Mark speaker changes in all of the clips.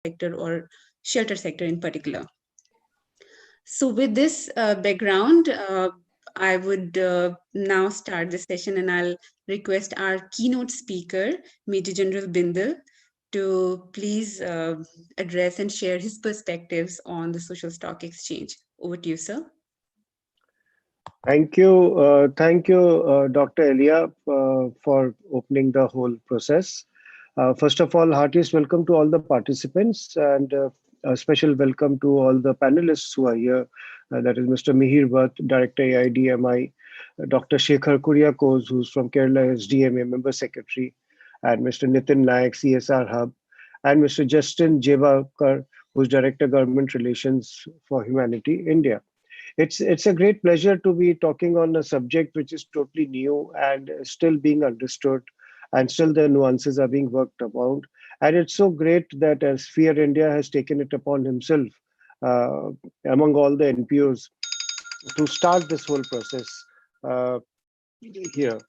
Speaker 1: sector or shelter sector in particular. So with this background, I would now start the session, and I'll request our keynote speaker, Major General Bindal, to please address and share his perspectives on the social stock exchange. Over to you, sir.
Speaker 2: Thank you. Thank you, Dr. Elia, for opening the whole process. First of all, heartiest welcome to all the participants, and a special welcome to all the panelists who are here. That is Mr. Mihir Bhatt, Director AIDMI, Dr. Shekhar Kuriakose, who's from Kerala SDMA, Member Secretary, and Mr. Nitin Nayak, CSR Hub, and Mr. Justin Jebakar, who's Director Government Relations for Humanity, India. It's a great pleasure to be talking on a subject which is totally new and still being understood, and still the nuances are being worked about. And it's so great that Sphere India has taken it upon himself, among all the NPOs, to start this whole process here.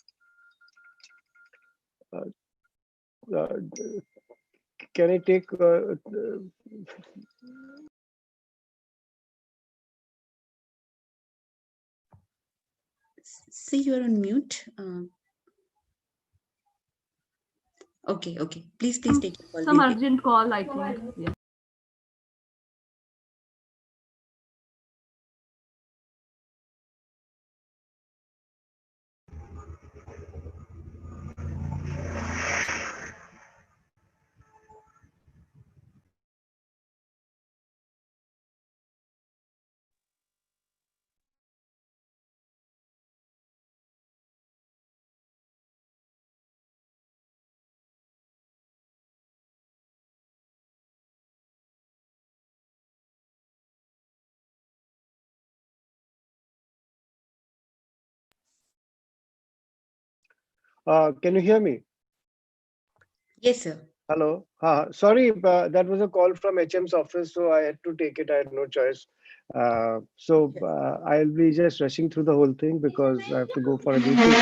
Speaker 2: Can I take...
Speaker 1: See, you're on mute. Okay. Please take your call.
Speaker 3: Some urgent call, I think. Yeah.
Speaker 2: Can you hear me?
Speaker 1: Yes, sir.
Speaker 2: Hello. Sorry, that was a call from HM's office, so I had to take it. I had no choice. I'll be just rushing through the whole thing because I have to go for a meeting.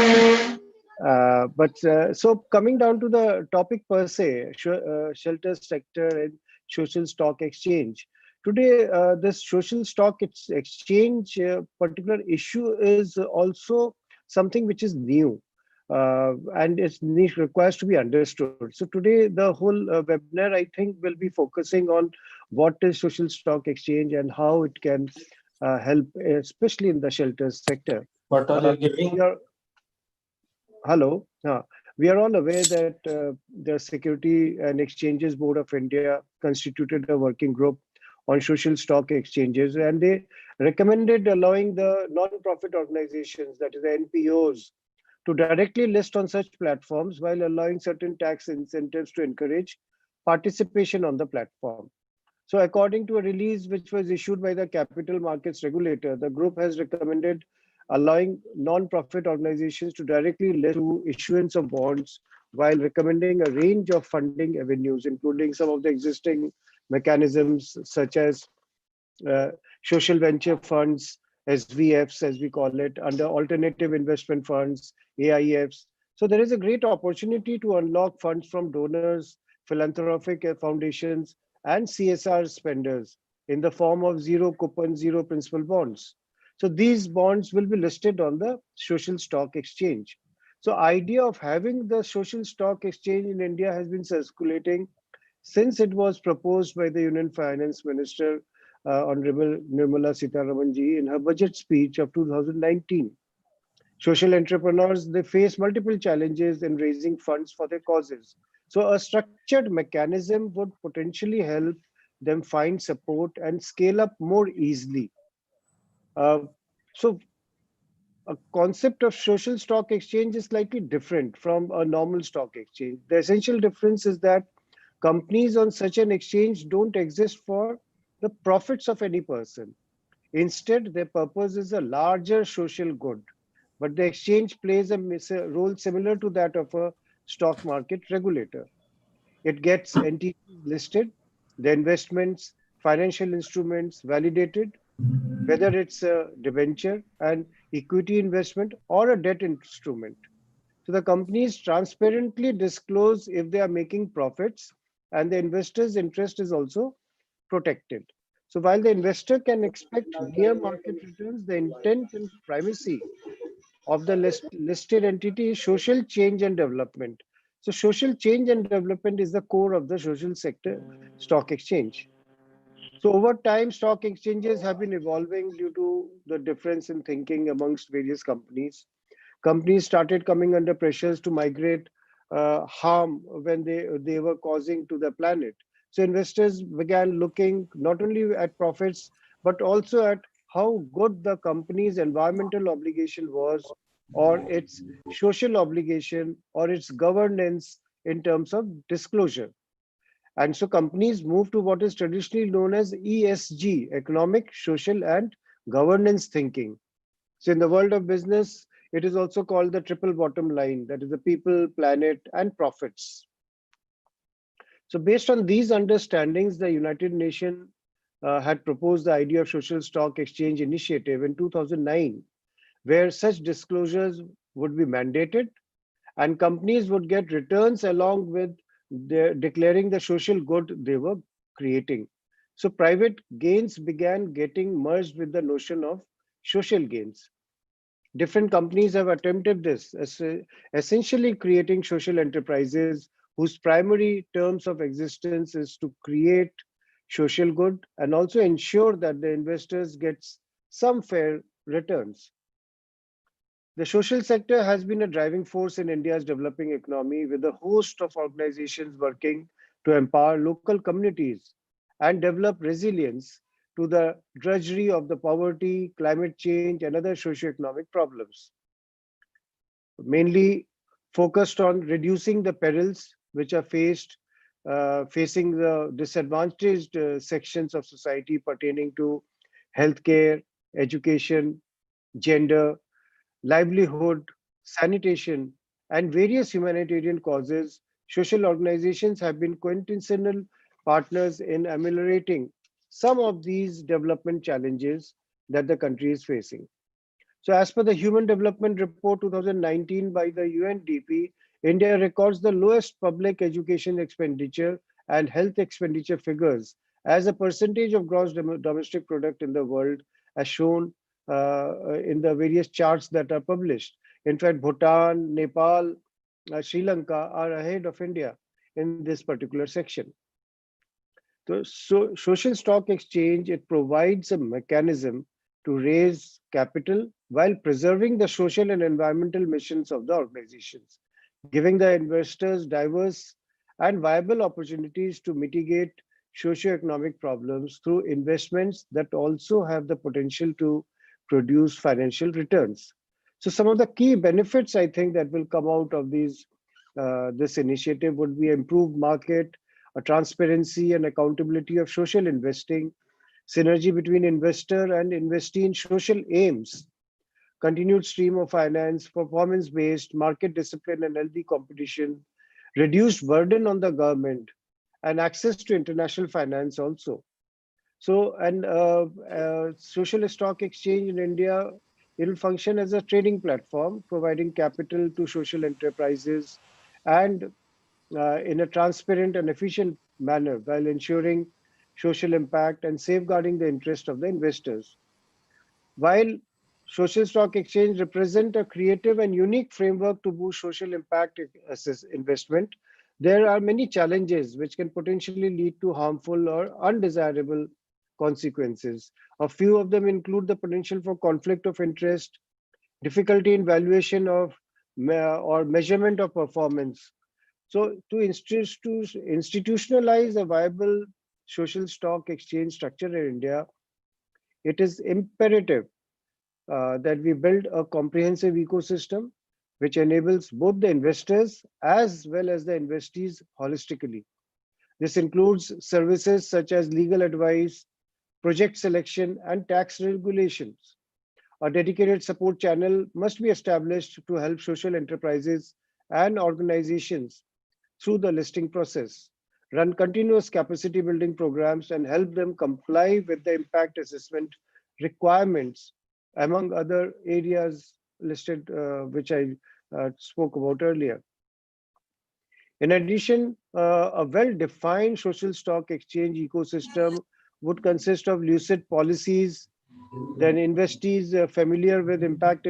Speaker 2: So coming down to the topic per se, shelter sector and social stock exchange. Today, this social stock exchange particular issue is also something which is new. And its niche requires to be understood. So today, the whole webinar, I think, will be focusing on what is social stock exchange and how it can help, especially in the shelter sector.
Speaker 4: What are you giving?
Speaker 2: Hello. We are all aware that the Security and Exchanges Board of India constituted a working group on social stock exchanges, and they recommended allowing the non-profit organizations, that is the NPOs, to directly list on such platforms while allowing certain tax incentives to encourage participation on the platform. So according to a release which was issued by the Capital Markets Regulator, the group has recommended allowing non-profit organizations to directly list through issuance of bonds while recommending a range of funding avenues, including some of the existing mechanisms such as social venture funds, SVFs, as we call it, under alternative investment funds, AIFs. So there is a great opportunity to unlock funds from donors, philanthropic foundations, and CSR spenders in the form of zero coupon, zero principal bonds. So these bonds will be listed on the social stock exchange. So idea of having the social stock exchange in India has been circulating since it was proposed by the Union Finance Minister, Honorable Nirmala Sitharaman ji, in her budget speech of 2019. Social entrepreneurs, they face multiple challenges in raising funds for their causes. So a structured mechanism would potentially help them find support and scale up more easily. So a concept of social stock exchange is slightly different from a normal stock exchange. The essential difference is that companies on such an exchange don't exist for the profits of any person. Instead, their purpose is a larger social good. But the exchange plays a role similar to that of a stock market regulator. It gets entities listed, the investments, financial instruments validated, whether it's a debenture, an equity investment, or a debt instrument. So the companies transparently disclose if they are making profits and the investor's interest is also protected. So while the investor can expect near market returns, the intent and primacy of the listed entity is social change and development. So social change and development is the core of the social sector stock exchange. So over time, stock exchanges have been evolving due to the difference in thinking amongst various companies. Companies started coming under pressures to migrate harm when they were causing to the planet. So investors began looking not only at profits, but also at how good the company's environmental obligation was, or its social obligation, or its governance in terms of disclosure. And so companies move to what is traditionally known as ESG, economic, social, and governance thinking. So in the world of business, it is also called the triple bottom line, that is the people, planet, and profits. So based on these understandings, the United Nations had proposed the idea of social stock exchange initiative in 2009, where such disclosures would be mandated and companies would get returns along with declaring the social good they were creating. So private gains began getting merged with the notion of social gains. Different companies have attempted this, essentially creating social enterprises whose primary terms of existence is to create social good and also ensure that the investors get some fair returns. The social sector has been a driving force in India's developing economy, with a host of organizations working to empower local communities and develop resilience to the drudgery of the poverty, climate change, and other socioeconomic problems. Mainly focused on reducing the perils which are facing the disadvantaged sections of society pertaining to healthcare, education, gender, livelihood, sanitation, and various humanitarian causes. Social organizations have been quintessential partners in ameliorating some of these development challenges that the country is facing. So as per the Human Development Report 2019 by the UNDP, India records the lowest public education expenditure and health expenditure figures as a percentage of gross domestic product in the world, as shown in the various charts that are published. In fact, Bhutan, Nepal, Sri Lanka are ahead of India in this particular section. So social stock exchange, it provides a mechanism to raise capital while preserving the social and environmental missions of the organizations, giving the investors diverse and viable opportunities to mitigate socioeconomic problems through investments that also have the potential to produce financial returns. So some of the key benefits I think that will come out of this initiative would be improved market, a transparency and accountability of social investing, synergy between investor and investee in social aims, continued stream of finance, performance-based, market discipline and healthy competition, reduced burden on the government, and access to international finance also. So, and social stock exchange in India, it will function as a trading platform, providing capital to social enterprises and in a transparent and efficient manner while ensuring social impact and safeguarding the interest of the investors. While social stock exchange represent a creative and unique framework to boost social impact investment, there are many challenges which can potentially lead to harmful or undesirable consequences. A few of them include the potential for conflict of interest, difficulty in valuation of or measurement of performance. So to institutionalize a viable social stock exchange structure in India, it is imperative that we build a comprehensive ecosystem which enables both the investors as well as the investees holistically. This includes services such as legal advice, project selection, and tax regulations. A dedicated support channel must be established to help social enterprises and organizations through the listing process, run continuous capacity building programs, and help them comply with the impact assessment requirements, among other areas listed, which I spoke about earlier. In addition, a well-defined social stock exchange ecosystem would consist of lucid policies, then investees familiar with impact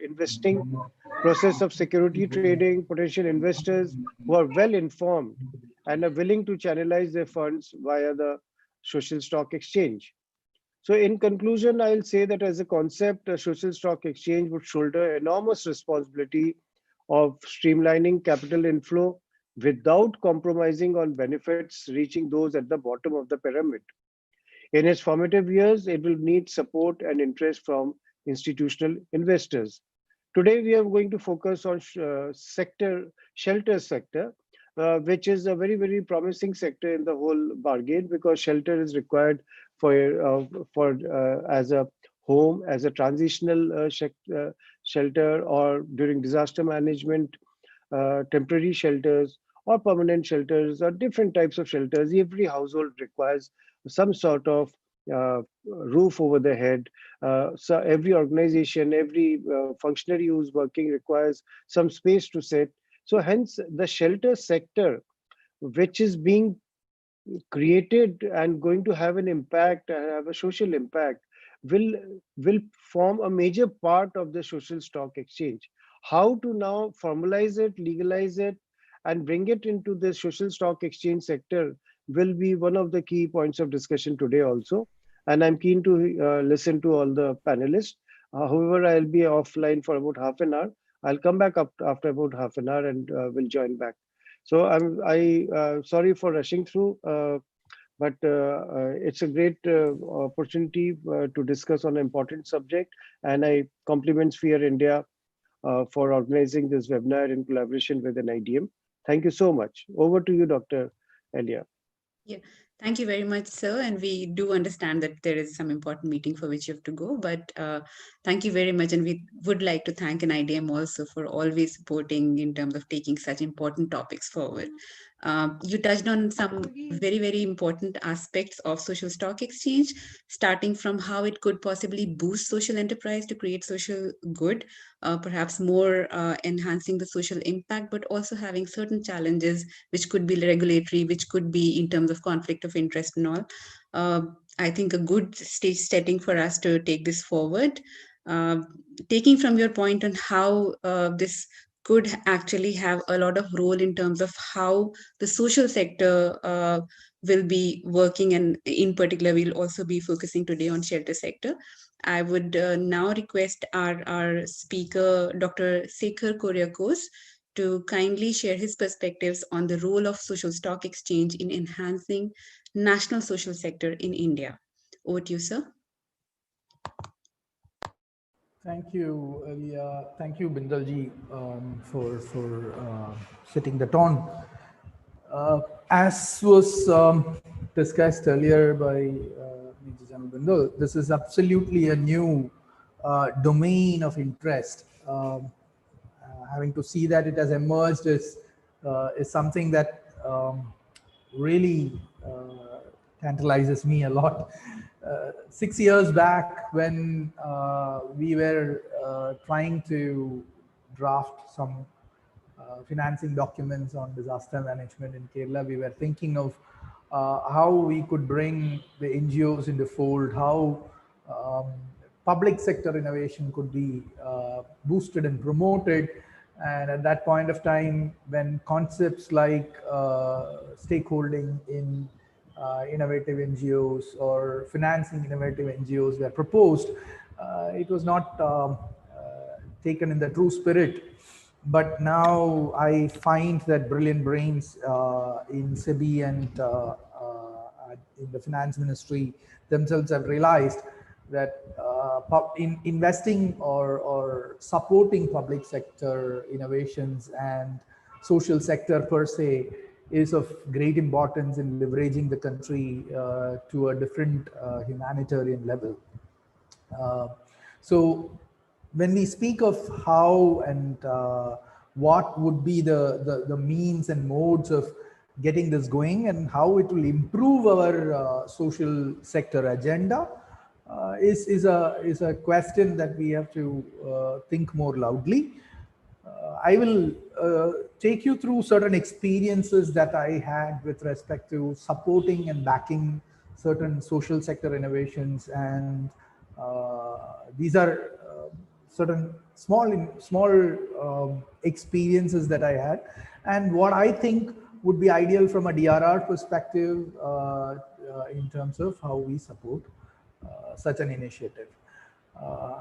Speaker 2: investing, process of security trading, potential investors who are well informed and are willing to channelize their funds via the social stock exchange. So in conclusion, I'll say that as a concept, a social stock exchange would shoulder enormous responsibility of streamlining capital inflow without compromising on benefits reaching those at the bottom of the pyramid. In its formative years, it will need support and interest from institutional investors. Today, we are going to focus on shelter sector, which is a very, very promising sector in the whole bargain because shelter is required for as a home, as a transitional shelter, or during disaster management, temporary shelters or permanent shelters or different types of shelters. Every household requires some sort of roof over their head. So every organization, every functionary who's working requires some space to sit. So hence the shelter sector, which is being created and going to have an impact and have a social impact, will will form a major part of the social stock exchange. How to now formalize it, legalize it, and bring it into the social stock exchange sector will be one of the key points of discussion today also. And I'm keen to listen to all the panelists. However, I'll be offline for about half an hour. I'll come back up after about half an hour and will join back. So I sorry for rushing through, but it's a great opportunity to discuss on an important subject. And I compliment Sphere India for organizing this webinar in collaboration with an IDM. Thank you so much. Over to you, Dr. Elia.
Speaker 1: Yeah, thank you very much, sir. And we do understand that there is some important meeting for which you have to go, but thank you very much. And we would like to thank an IDM also for always supporting in terms of taking such important topics forward. You touched on some very, very important aspects of social stock exchange, starting from how it could possibly boost social enterprise to create social good, perhaps more enhancing the social impact, but also having certain challenges, which could be regulatory, which could be in terms of conflict of interest and all. I think a good stage setting for us to take this forward. Taking from your point on how this could actually have a lot of role in terms of how the social sector will be working, and in particular we'll also be focusing today on shelter sector. I would now request our speaker, Dr. Sekhar Koryakos, to kindly share his perspectives on the role of social stock exchange in enhancing national social sector in India. Over to you, sir.
Speaker 4: Thank you, Elia. Thank you, Bindalji, for setting the tone. As was discussed earlier by Major General Bindal, this is absolutely a new domain of interest. Having to see that it has emerged is something that really tantalizes me a lot. 6 years back, when we were trying to draft some financing documents on disaster management in Kerala, we were thinking of how we could bring the NGOs in the fold, how public sector innovation could be boosted and promoted. And at that point of time, when concepts like stakeholding in innovative NGOs or financing innovative NGOs were proposed, it was not taken in the true spirit. But now I find that brilliant brains in SEBI and in the finance ministry themselves have realized that in investing or supporting public sector innovations and social sector per se is of great importance in leveraging the country to a different humanitarian level. So when we speak of how and what would be the means and modes of getting this going and how it will improve our social sector agenda, is a question that we have to think more loudly. I will take you through certain experiences that I had with respect to supporting and backing certain social sector innovations, and these are certain small experiences that I had, and what I think would be ideal from a DRR perspective in terms of how we support such an initiative.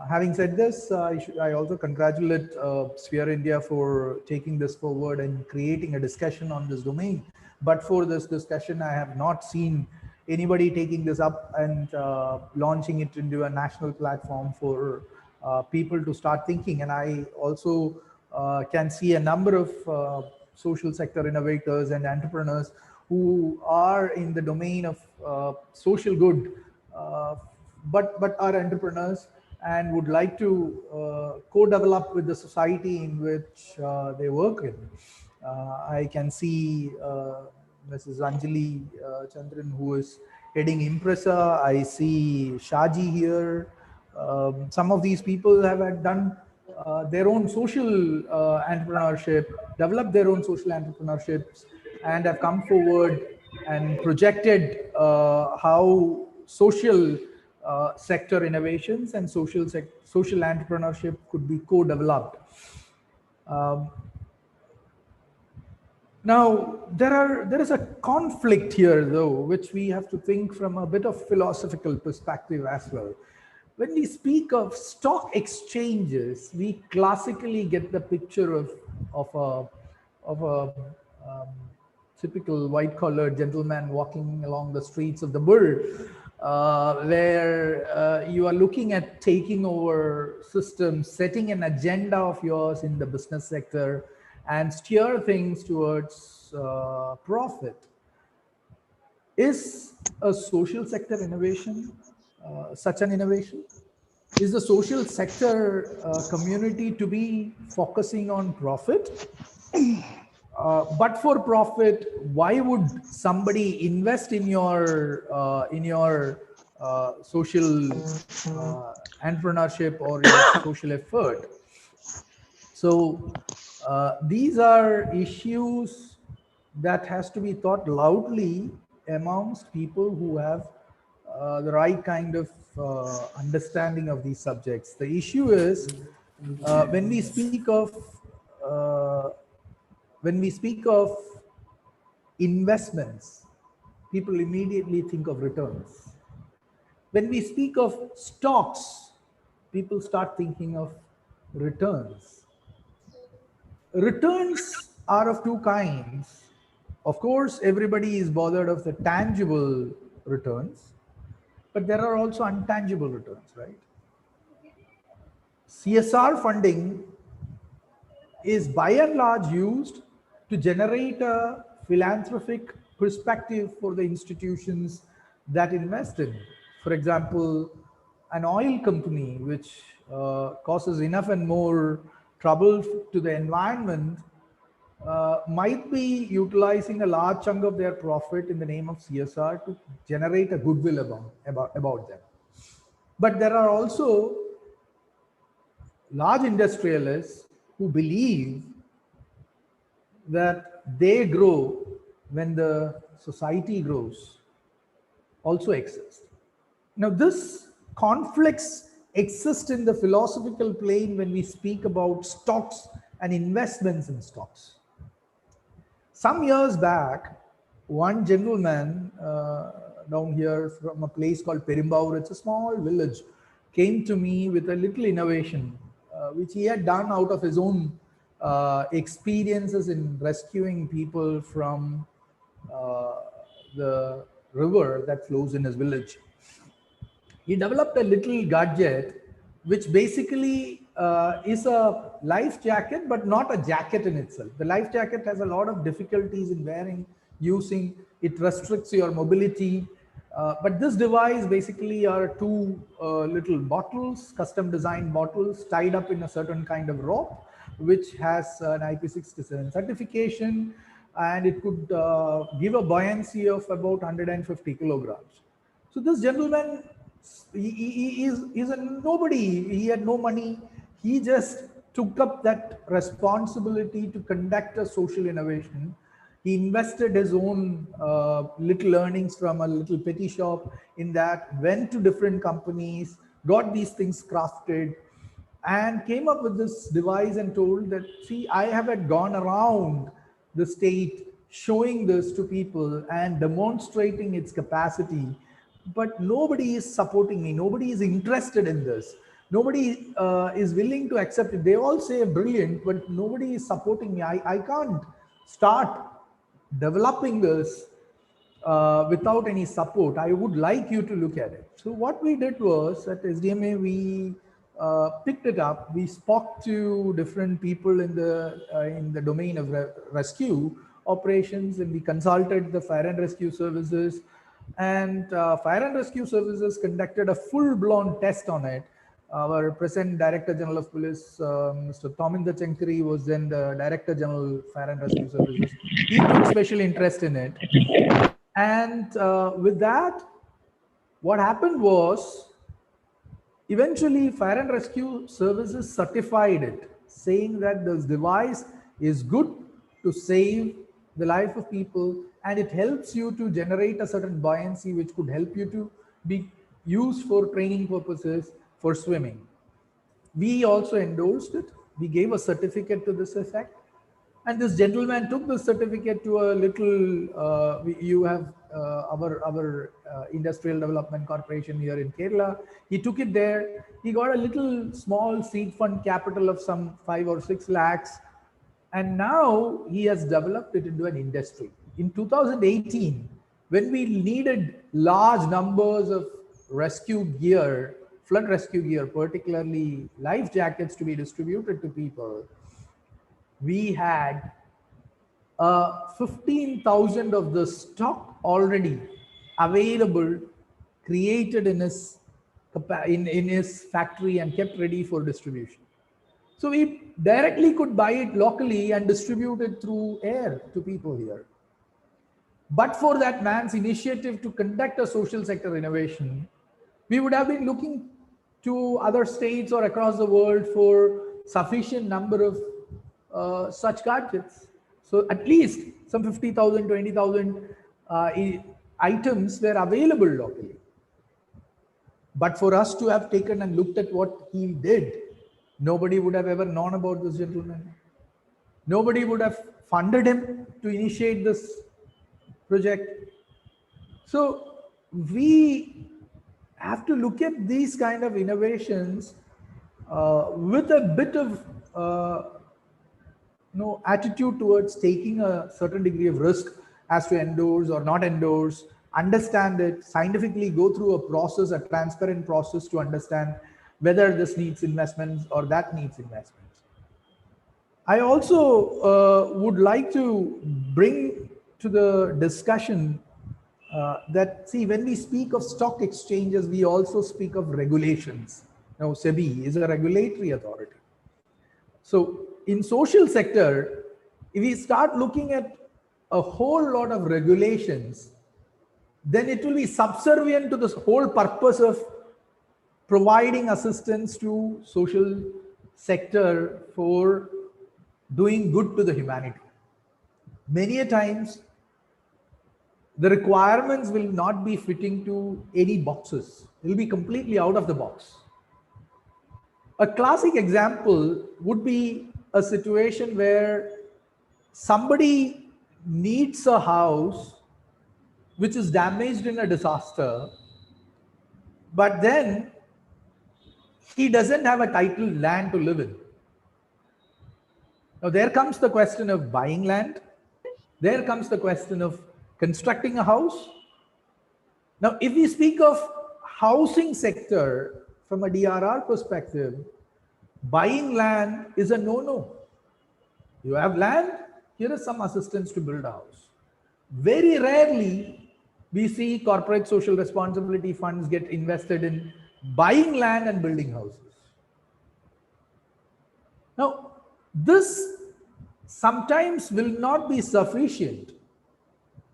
Speaker 4: Having said this, I also congratulate Sphere India for taking this forward and creating a discussion on this domain. But for this discussion, I have not seen anybody taking this up and launching it into a national platform for people to start thinking. And I also can see a number of social sector innovators and entrepreneurs who are in the domain of social good, but are entrepreneurs and would like to co-develop with the society in which they work in. I can see Mrs. Anjali Chandran, who is heading Impressa. I see Shaji here. Some of these people have done their own social entrepreneurship, developed their own social entrepreneurships, and have come forward and projected how social sector innovations and social entrepreneurship could be co-developed. Now, there is a conflict here, though, which we have to think from a bit of philosophical perspective as well. When we speak of stock exchanges, we classically get the picture of a typical white-collar gentleman walking along the streets of the world, where you are looking at taking over systems, setting an agenda of yours in the business sector, and steer things towards profit. Is a social sector innovation such an innovation? Is the social sector community to be focusing on profit? But for profit, why would somebody invest in your social entrepreneurship or your social effort? So these are issues that has to be thought loudly amongst people who have the right kind of understanding of these subjects. The issue is when we speak of investments, people immediately think of returns. When we speak of stocks, people start thinking of returns. Returns are of two kinds. Of course, everybody is bothered of the tangible returns, but there are also intangible returns, right? CSR funding is by and large used to generate a philanthropic perspective for the institutions that invest in. For example, an oil company which causes enough and more trouble to the environment might be utilizing a large chunk of their profit in the name of CSR to generate a goodwill about them. But there are also large industrialists who believe that they grow when the society grows also exist. Now, this conflicts exist in the philosophical plane when we speak about stocks and investments in stocks. Some years back, one gentleman down here from a place called Perimbaur, it's a small village, came to me with a little innovation which he had done out of his own experiences in rescuing people from the river that flows in his village. He developed a little gadget which basically is a life jacket, but not a jacket in itself. The life jacket has a lot of difficulties in wearing, using. It restricts your mobility. But this device basically are two little bottles, custom designed bottles tied up in a certain kind of rope, which has an IP67 certification, and it could give a buoyancy of about 150 kilograms. So this gentleman, he's a nobody. He had no money. He just took up that responsibility to conduct a social innovation. He invested his own little earnings from a little petty shop in that, went to different companies, got these things crafted, and came up with this device and told that, see, I have gone around the state showing this to people and demonstrating its capacity, but nobody is supporting me. Nobody is interested in this. Nobody is willing to accept it. They all say brilliant, but nobody is supporting me. I can't start developing this without any support. I would like you to look at it. So what we did was at SDMA, we picked it up. We spoke to different people in the domain of rescue operations, and we consulted the fire and rescue services. And fire and rescue services conducted a full-blown test on it. Our present Director General of Police, Mr. Thominder Chankari, was then the Director General Fire and Rescue Services. He took special interest in it. And with that, what happened was, eventually Fire and Rescue Services certified it, saying that this device is good to save the life of people, and it helps you to generate a certain buoyancy which could help you to be used for training purposes for swimming. We also endorsed it. We gave a certificate to this effect. And this gentleman took the certificate to a little, you have our Industrial Development Corporation here in Kerala. He took it there. He got a little small seed fund capital of some 5 or 6 lakhs. And now he has developed it into an industry. In 2018, when we needed large numbers of rescue gear, flood rescue gear, particularly life jackets, to be distributed to people, we had 15,000 of the stock already available, created in his factory and kept ready for distribution. So we directly could buy it locally and distribute it through air to people here. But for that man's initiative to conduct a social sector innovation, we would have been looking to other states or across the world for sufficient number of such gadgets. So at least some 50,000, 20,000 items were available locally. But for us to have taken and looked at what he did, nobody would have ever known about this gentleman. Nobody would have funded him to initiate this project. So we have to look at these kind of innovations with a bit of attitude towards taking a certain degree of risk as to endorse or not endorse, understand it, scientifically go through a process, a transparent process to understand whether this needs investments or that needs investments. I also would like to bring to the discussion that, see, when we speak of stock exchanges, we also speak of regulations. Now, SEBI is a regulatory authority. So in social sector, if we start looking at a whole lot of regulations, then it will be subservient to this whole purpose of providing assistance to social sector for doing good to the humanity. Many a times, the requirements will not be fitting to any boxes. It will be completely out of the box. A classic example would be a situation where somebody needs a house which is damaged in a disaster, but then he doesn't have a titled land to live in. Now there comes the question of buying land. There comes the question of constructing a house. Now, if we speak of housing sector from a DRR perspective, buying land is a no-no. You have land, here is some assistance to build a house. Very rarely we see corporate social responsibility funds get invested in buying land and building houses. Now, this sometimes will not be sufficient.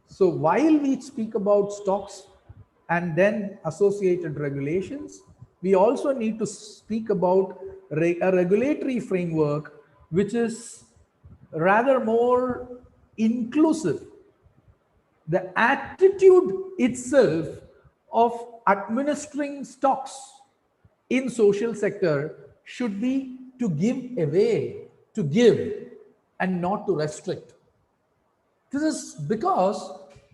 Speaker 4: So while we speak about stocks and then associated regulations, we also need to speak about a regulatory framework which is rather more inclusive. The attitude itself of administering stocks in social sector should be to give away, to give, and not to restrict. This is because,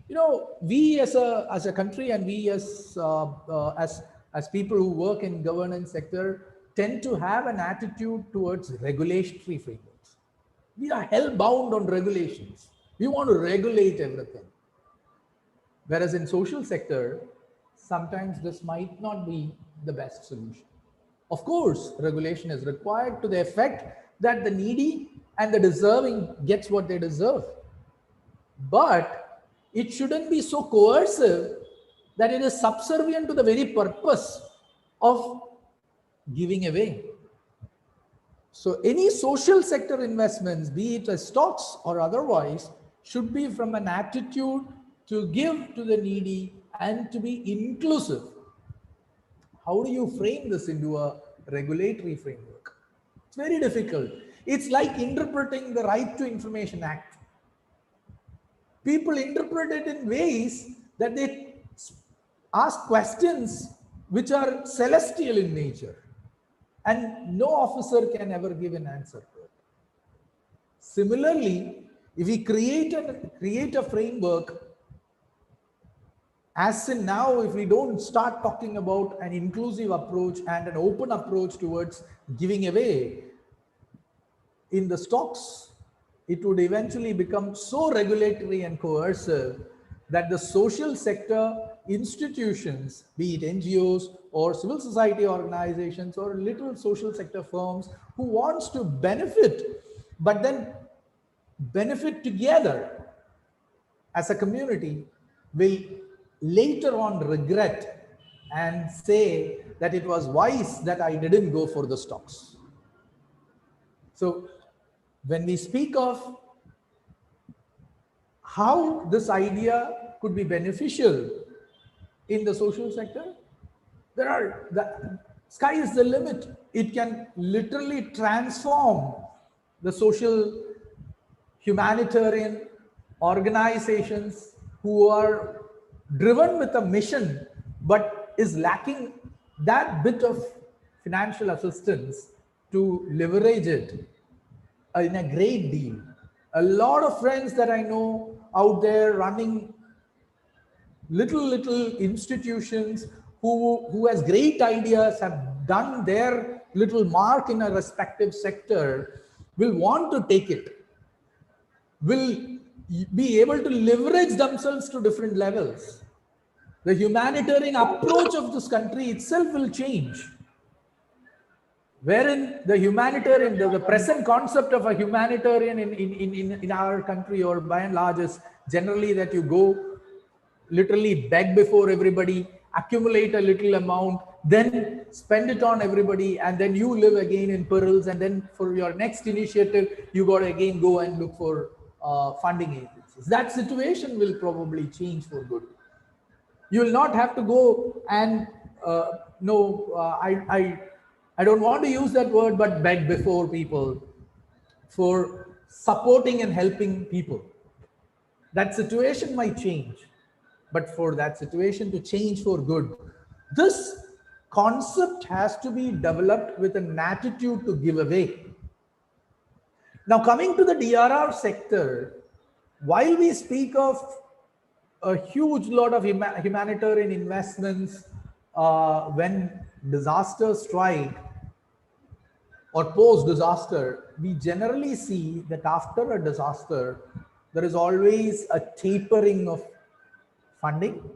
Speaker 4: you know, we as a country, and we as people who work in governance sector tend to have an attitude towards regulatory frameworks. We are hell bound on regulations. We want to regulate everything. Whereas in social sector, sometimes this might not be the best solution. Of course, regulation is required to the effect that the needy and the deserving gets what they deserve. But it shouldn't be so coercive that it is subservient to the very purpose of giving away. So any social sector investments, be it as stocks or otherwise, should be from an attitude to give to the needy and to be inclusive. How do you frame this into a regulatory framework? It's very difficult. It's like interpreting the Right to Information Act. People interpret it in ways that they ask questions which are celestial in nature, and no officer can ever give an answer to it. Similarly, if we create a framework, as in now, if we don't start talking about an inclusive approach and an open approach towards giving away in the stocks, it would eventually become so regulatory and coercive that the social sector institutions, be it NGOs or civil society organizations or little social sector firms who wants to benefit, but then benefit together as a community, will later on regret and say that it was wise that I didn't go for the stocks. So when we speak of how this idea could be beneficial in the social sector, the sky is the limit. It can literally transform the social humanitarian organizations who are driven with a mission but is lacking that bit of financial assistance to leverage it in a great deal. A lot of friends that I know out there running little institutions who has great ideas, have done their little mark in a respective sector, will want to take it, will be able to leverage themselves to different levels. The humanitarian approach of this country itself will change, wherein the humanitarian, the present concept of a humanitarian in our country, or by and large, is generally that you go literally beg before everybody, accumulate a little amount, then spend it on everybody, and then you live again in perils, and then for your next initiative you got to again go and look for funding agencies. That situation will probably change for good. You will not have to go and I don't want to use that word, but beg before people for supporting and helping people. That situation might change, but for that situation to change for good, this concept has to be developed with an attitude to give away. Now, coming to the DRR sector, while we speak of a huge lot of humanitarian investments when disasters strike or post-disaster, we generally see that after a disaster, there is always a tapering of funding.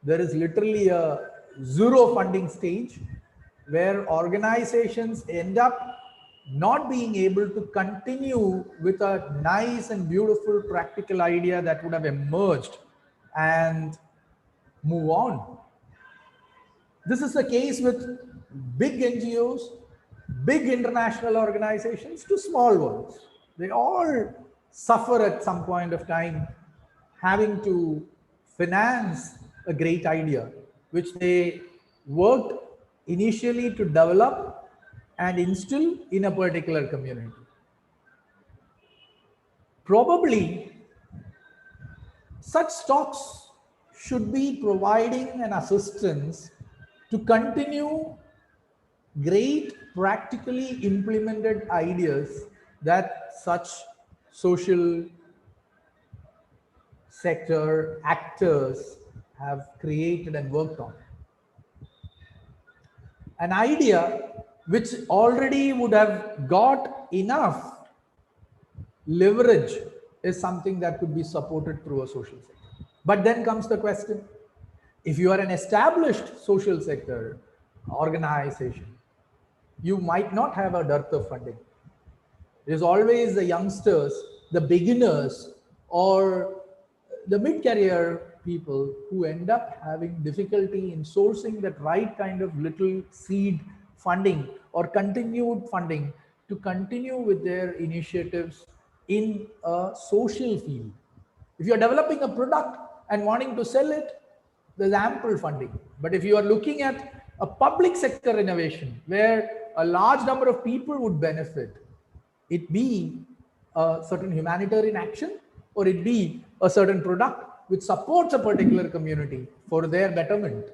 Speaker 4: There is literally a zero funding stage where organizations end up not being able to continue with a nice and beautiful practical idea that would have emerged and move on. This is the case with big NGOs, big international organizations to small ones. They all suffer at some point of time having to finance a great idea, which they worked initially to develop and instill in a particular community. Probably such stocks should be providing an assistance to continue great practically implemented ideas that such social sector actors have created and worked on. An idea which already would have got enough leverage is something that could be supported through a social sector. But then comes the question, if you are an established social sector organization, you might not have a dearth of funding. There's always the youngsters, the beginners, or the mid-career people who end up having difficulty in sourcing that right kind of little seed funding or continued funding to continue with their initiatives in a social field. If you're developing a product and wanting to sell it, there's ample funding. But if you are looking at a public sector innovation where a large number of people would benefit, it be a certain humanitarian action or it be a certain product which supports a particular community for their betterment,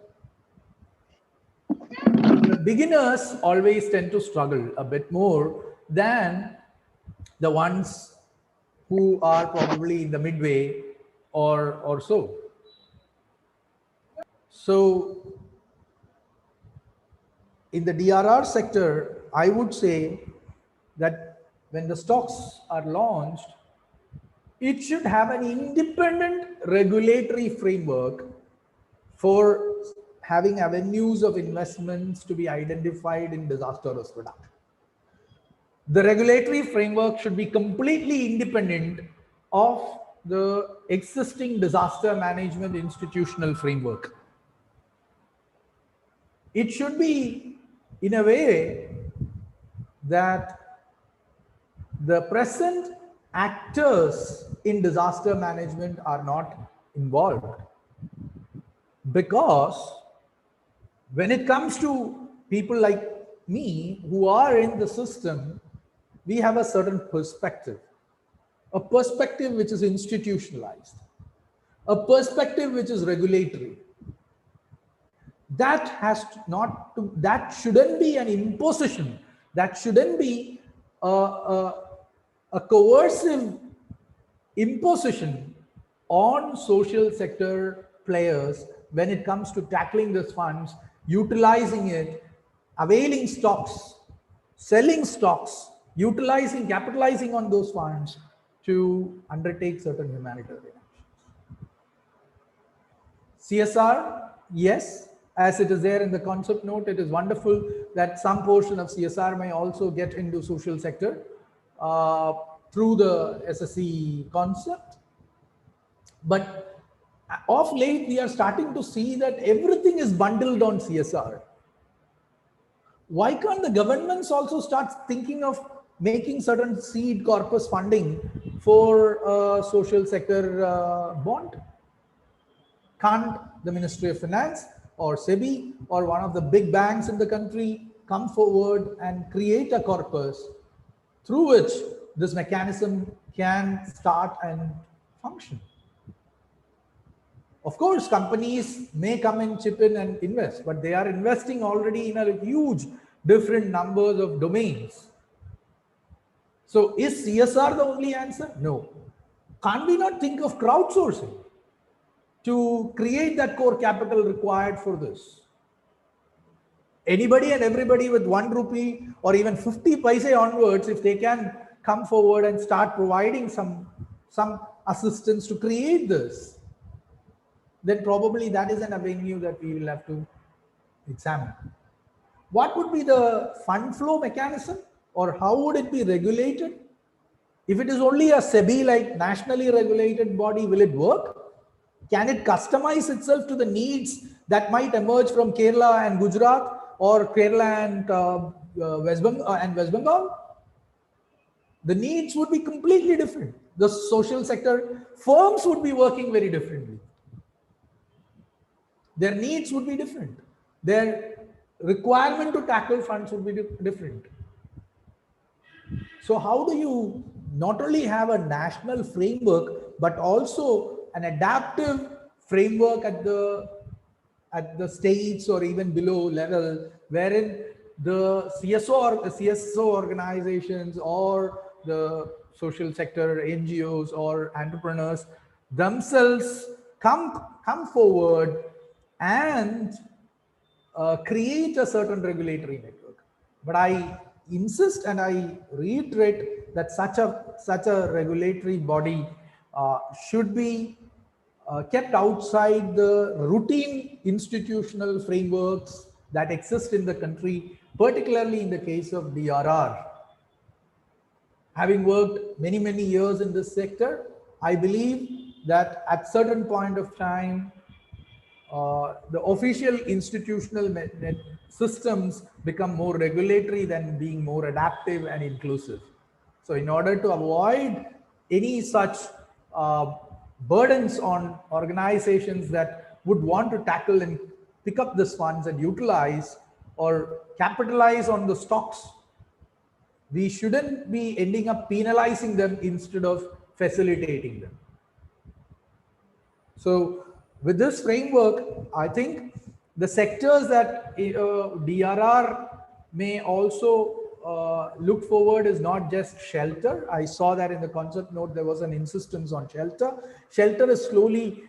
Speaker 4: the beginners always tend to struggle a bit more than the ones who are probably in the midway or so. So in the DRR sector, I would say that when the stocks are launched, it should have an independent regulatory framework for having avenues of investments to be identified in disaster risk reduction. The regulatory framework should be completely independent of the existing disaster management institutional framework. It should be in a way that the present actors in disaster management are not involved. Because when it comes to people like me who are in the system, we have a certain perspective, a perspective which is institutionalized, a perspective which is regulatory. That has not to, that shouldn't be an imposition. That shouldn't be a coercive imposition on social sector players when it comes to tackling these funds, utilizing it, availing stocks, selling stocks, utilizing, capitalizing on those funds to undertake certain humanitarian actions. CSR, yes, as it is there in the concept note, it is wonderful that some portion of CSR may also get into social sector through the SSC concept. But of late, we are starting to see that everything is bundled on CSR. Why can't the governments also start thinking of making certain seed corpus funding for social sector bond? Can't the Ministry of Finance or SEBI or one of the big banks in the country come forward and create a corpus through which this mechanism can start and function? Of course, companies may come and chip in and invest, but they are investing already in a huge different numbers of domains. So is CSR the only answer? No. Can't we not think of crowdsourcing to create that core capital required for this? Anybody and everybody with 1 rupee or even 50 paise onwards, if they can come forward and start providing some assistance to create this, then probably that is an avenue that we will have to examine. What would be the fund flow mechanism, or how would it be regulated? If it is only a SEBI like nationally regulated body, will it work? Can it customize itself to the needs that might emerge from Kerala and Gujarat or Kerala and West Bengal? The needs would be completely different. The social sector firms would be working very differently. Their needs would be different. Their requirement to tackle funds would be different. So how do you not only have a national framework, but also an adaptive framework at the states or even below level, wherein the CSO organizations or the social sector NGOs or entrepreneurs themselves come forward and create a certain regulatory network. But I insist and I reiterate that such a regulatory body should be kept outside the routine institutional frameworks that exist in the country, particularly in the case of DRR. Having worked many years in this sector, I believe that at certain point of time, the official institutional systems become more regulatory than being more adaptive and inclusive. So in order to avoid any such burdens on organizations that would want to tackle and pick up these funds and utilize or capitalize on the stocks, we shouldn't be ending up penalizing them instead of facilitating them. So with this framework, I think the sectors that DRR may also look forward is not just shelter. I saw that in the concept note, there was an insistence on shelter. Shelter is slowly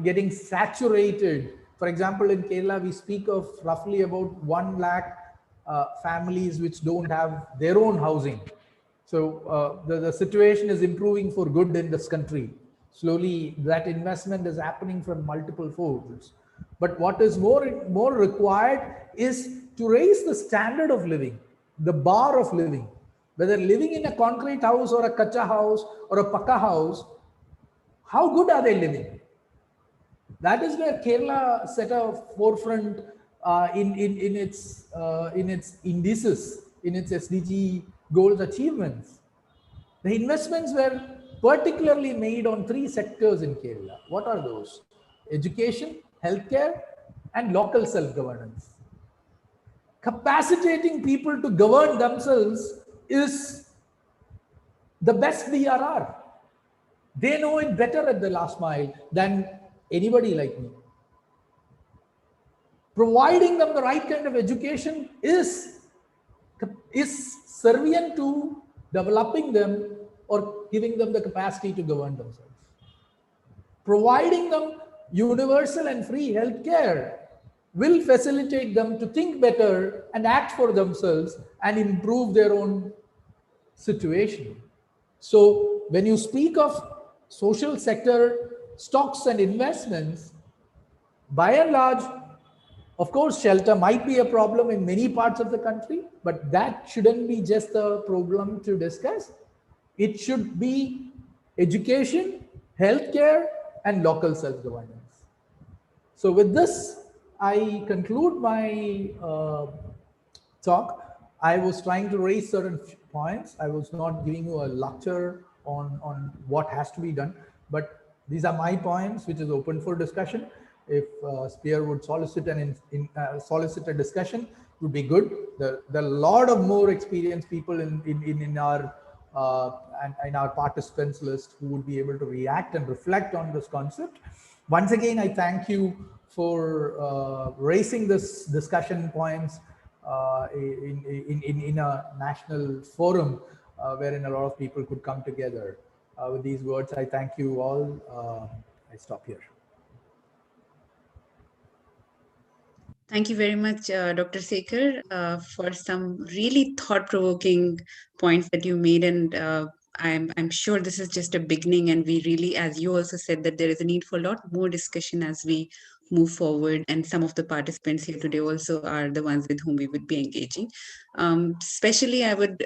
Speaker 4: getting saturated. For example, in Kerala, we speak of roughly about 1 lakh families which don't have their own housing. So the situation is improving for good in this country. Slowly, that investment is happening from multiple folds. But what is more required is to raise the standard of living, the bar of living. Whether living in a concrete house or a kacha house or a pakka house, how good are they living? That is where Kerala set a forefront in its indices, in its SDG goals achievements. The investments were particularly made on 3 sectors in Kerala. What are those? Education, healthcare, and local self-governance. Capacitating people to govern themselves is the best DRR. They know it better at the last mile than anybody like me. Providing them the right kind of education is servient to developing them or giving them the capacity to govern themselves. Providing them universal and free healthcare will facilitate them to think better and act for themselves and improve their own situation. So when you speak of social sector stocks and investments, by and large, of course, shelter might be a problem in many parts of the country, but that shouldn't be just a problem to discuss. It should be education, healthcare, and local self-governance. So with this, I conclude my talk. I was trying to raise certain points. I was not giving you a lecture on what has to be done, but these are my points, which is open for discussion. If Spear would solicit solicit a discussion, would be good. There are a lot of more experienced people in our participants list who would be able to react and reflect on this concept. Once again, I thank you for raising this discussion points in a national forum wherein a lot of people could come together. With these words, I thank you all. I stop here.
Speaker 1: Thank you very much, Dr. Sekhar, for some really thought-provoking points that you made. And I'm sure this is just a beginning. And we really, as you also said, that there is a need for a lot more discussion as we move forward. And some of the participants here today also are the ones with whom we would be engaging. Especially, I would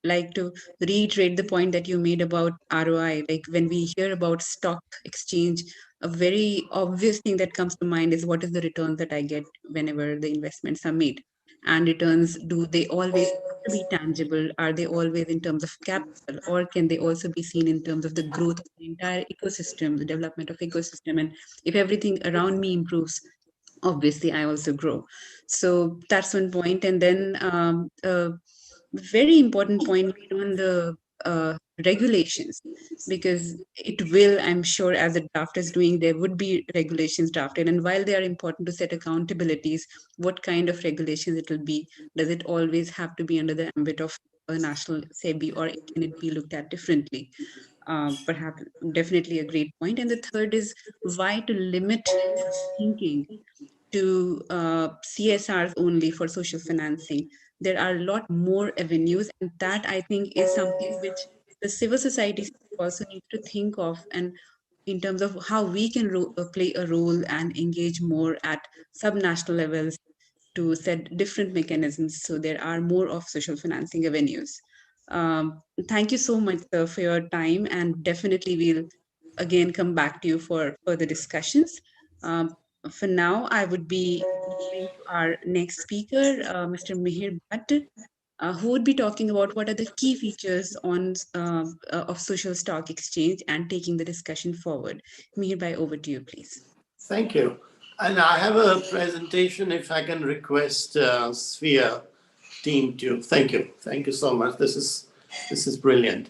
Speaker 1: like to reiterate the point that you made about ROI. Like when we hear about stock exchange, a very obvious thing that comes to mind is what is the return that I get whenever the investments are made? And returns, do they always have to be tangible? Are they always in terms of capital, or can they also be seen in terms of the growth of the entire ecosystem, the development of ecosystem? And if everything around me improves, obviously I also grow. So that's one point. And then a very important point made on the regulations, because it will, I'm sure, as the draft is doing, there would be regulations drafted. And while they are important to set accountabilities, what kind of regulations it will be? Does it always have to be under the ambit of a national SEBI, or can it be looked at differently? Perhaps definitely a great point. And the third is, why to limit thinking to CSRs only for social financing? There are a lot more avenues, and that I think is something which the civil society also needs to think of, and in terms of how we can play a role and engage more at subnational levels to set different mechanisms so there are more of social financing avenues. Thank you so much, sir, for your time, and definitely we'll again come back to you for further discussions. Um, for now, I would be moving to our next speaker, Mr. Mihir Bhatt, who would be talking about what are the key features of social stock exchange and taking the discussion forward. Mihir Bhai, over to you, please.
Speaker 5: Thank you. And I have a presentation, if I can request Sphere team to. Thank you. Thank you so much. This is brilliant.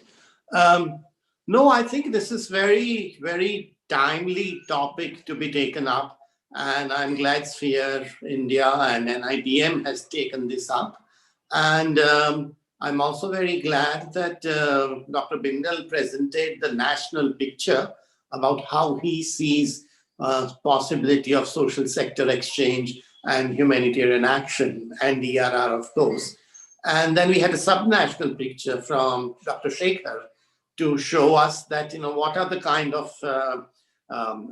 Speaker 5: No, I think this is very, very timely topic to be taken up. And I'm glad Sphere India and NIBM has taken this up. And I'm also very glad that Dr. Bindal presented the national picture about how he sees possibility of social sector exchange and humanitarian action, and DRR, of course. And then we had a subnational picture from Dr. Shekhar to show us that, what are the kind of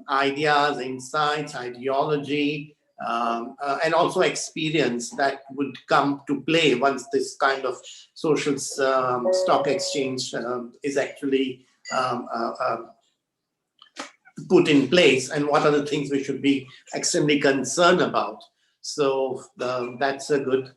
Speaker 5: ideas, insights, ideology, and also experience that would come to play once this kind of social stock exchange is actually put in place, and what are the things we should be extremely concerned about. So that's a good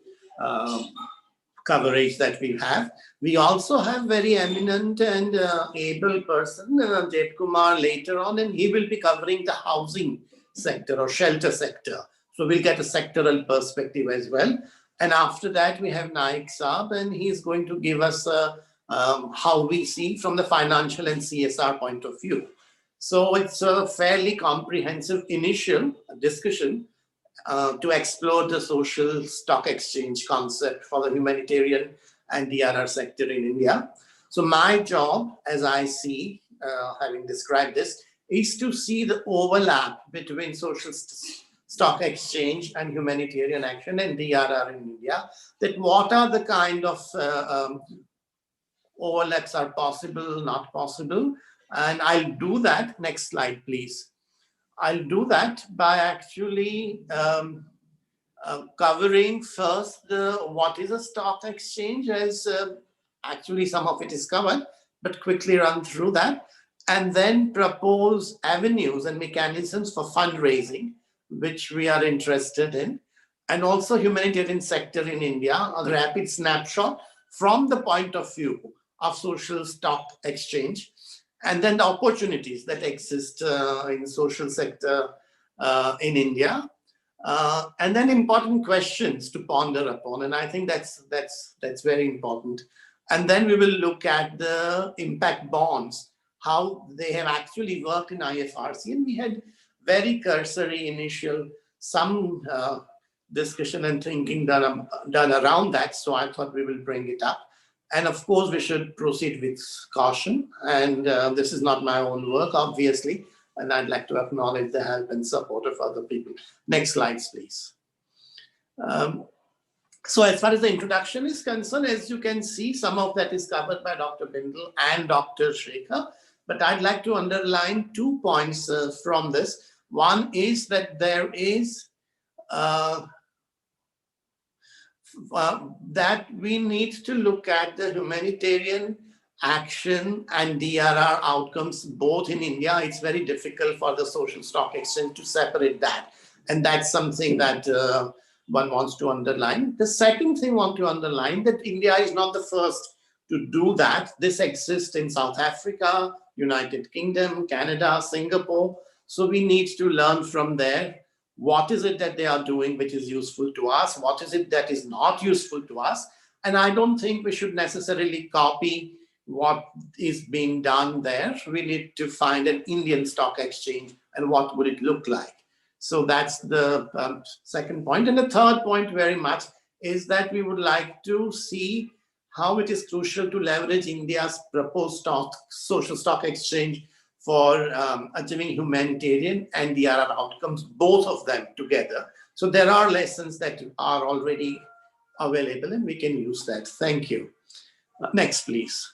Speaker 5: coverage that we have. We also have very eminent and able person, Jed Kumar, later on, and he will be covering the housing sector or shelter sector. So we'll get a sectoral perspective as well. And after that, we have Naik Saab, and he's going to give us how we see from the financial and CSR point of view. So it's a fairly comprehensive initial discussion to explore the social stock exchange concept for the humanitarian and DRR sector in India. So my job, as I see, having described this, is to see the overlap between social stock exchange and humanitarian action and DRR in India, that what are the kind of overlaps are possible, not possible. And I'll do that. Next slide, please. I'll do that by actually covering first what is a stock exchange, as actually some of it is covered, but quickly run through that, and then propose avenues and mechanisms for fundraising, which we are interested in, and also humanitarian sector in India, a rapid snapshot from the point of view of social stock exchange, and then the opportunities that exist in social sector in India, and then important questions to ponder upon. And I think that's very important. And then we will look at the impact bonds, how they have actually worked in IFRC. And we had very cursory initial some discussion and thinking done around that. So I thought we will bring it up. And of course, we should proceed with caution. And this is not my own work, obviously. And I'd like to acknowledge the help and support of other people. Next slides, please. So as far as the introduction is concerned, as you can see, some of that is covered by Dr. Bindal and Dr. Shekhar. But I'd like to underline 2 points from this. One is that there is that we need to look at the humanitarian action and DRR outcomes both in India. It's very difficult for the social stock exchange to separate that. And that's something that one wants to underline. The second thing I want to underline that India is not the first to do that. This exists in South Africa, United Kingdom, Canada, Singapore. So we need to learn from there what is it that they are doing which is useful to us, what is it that is not useful to us. And I don't think we should necessarily copy what is being done there. We need to find an Indian stock exchange and what would it look like. So that's the second point. And the third point very much is that we would like to see how it is crucial to leverage India's proposed social stock exchange for achieving humanitarian and DRR outcomes, both of them together. So there are lessons that are already available and we can use that. Thank you. Next, please.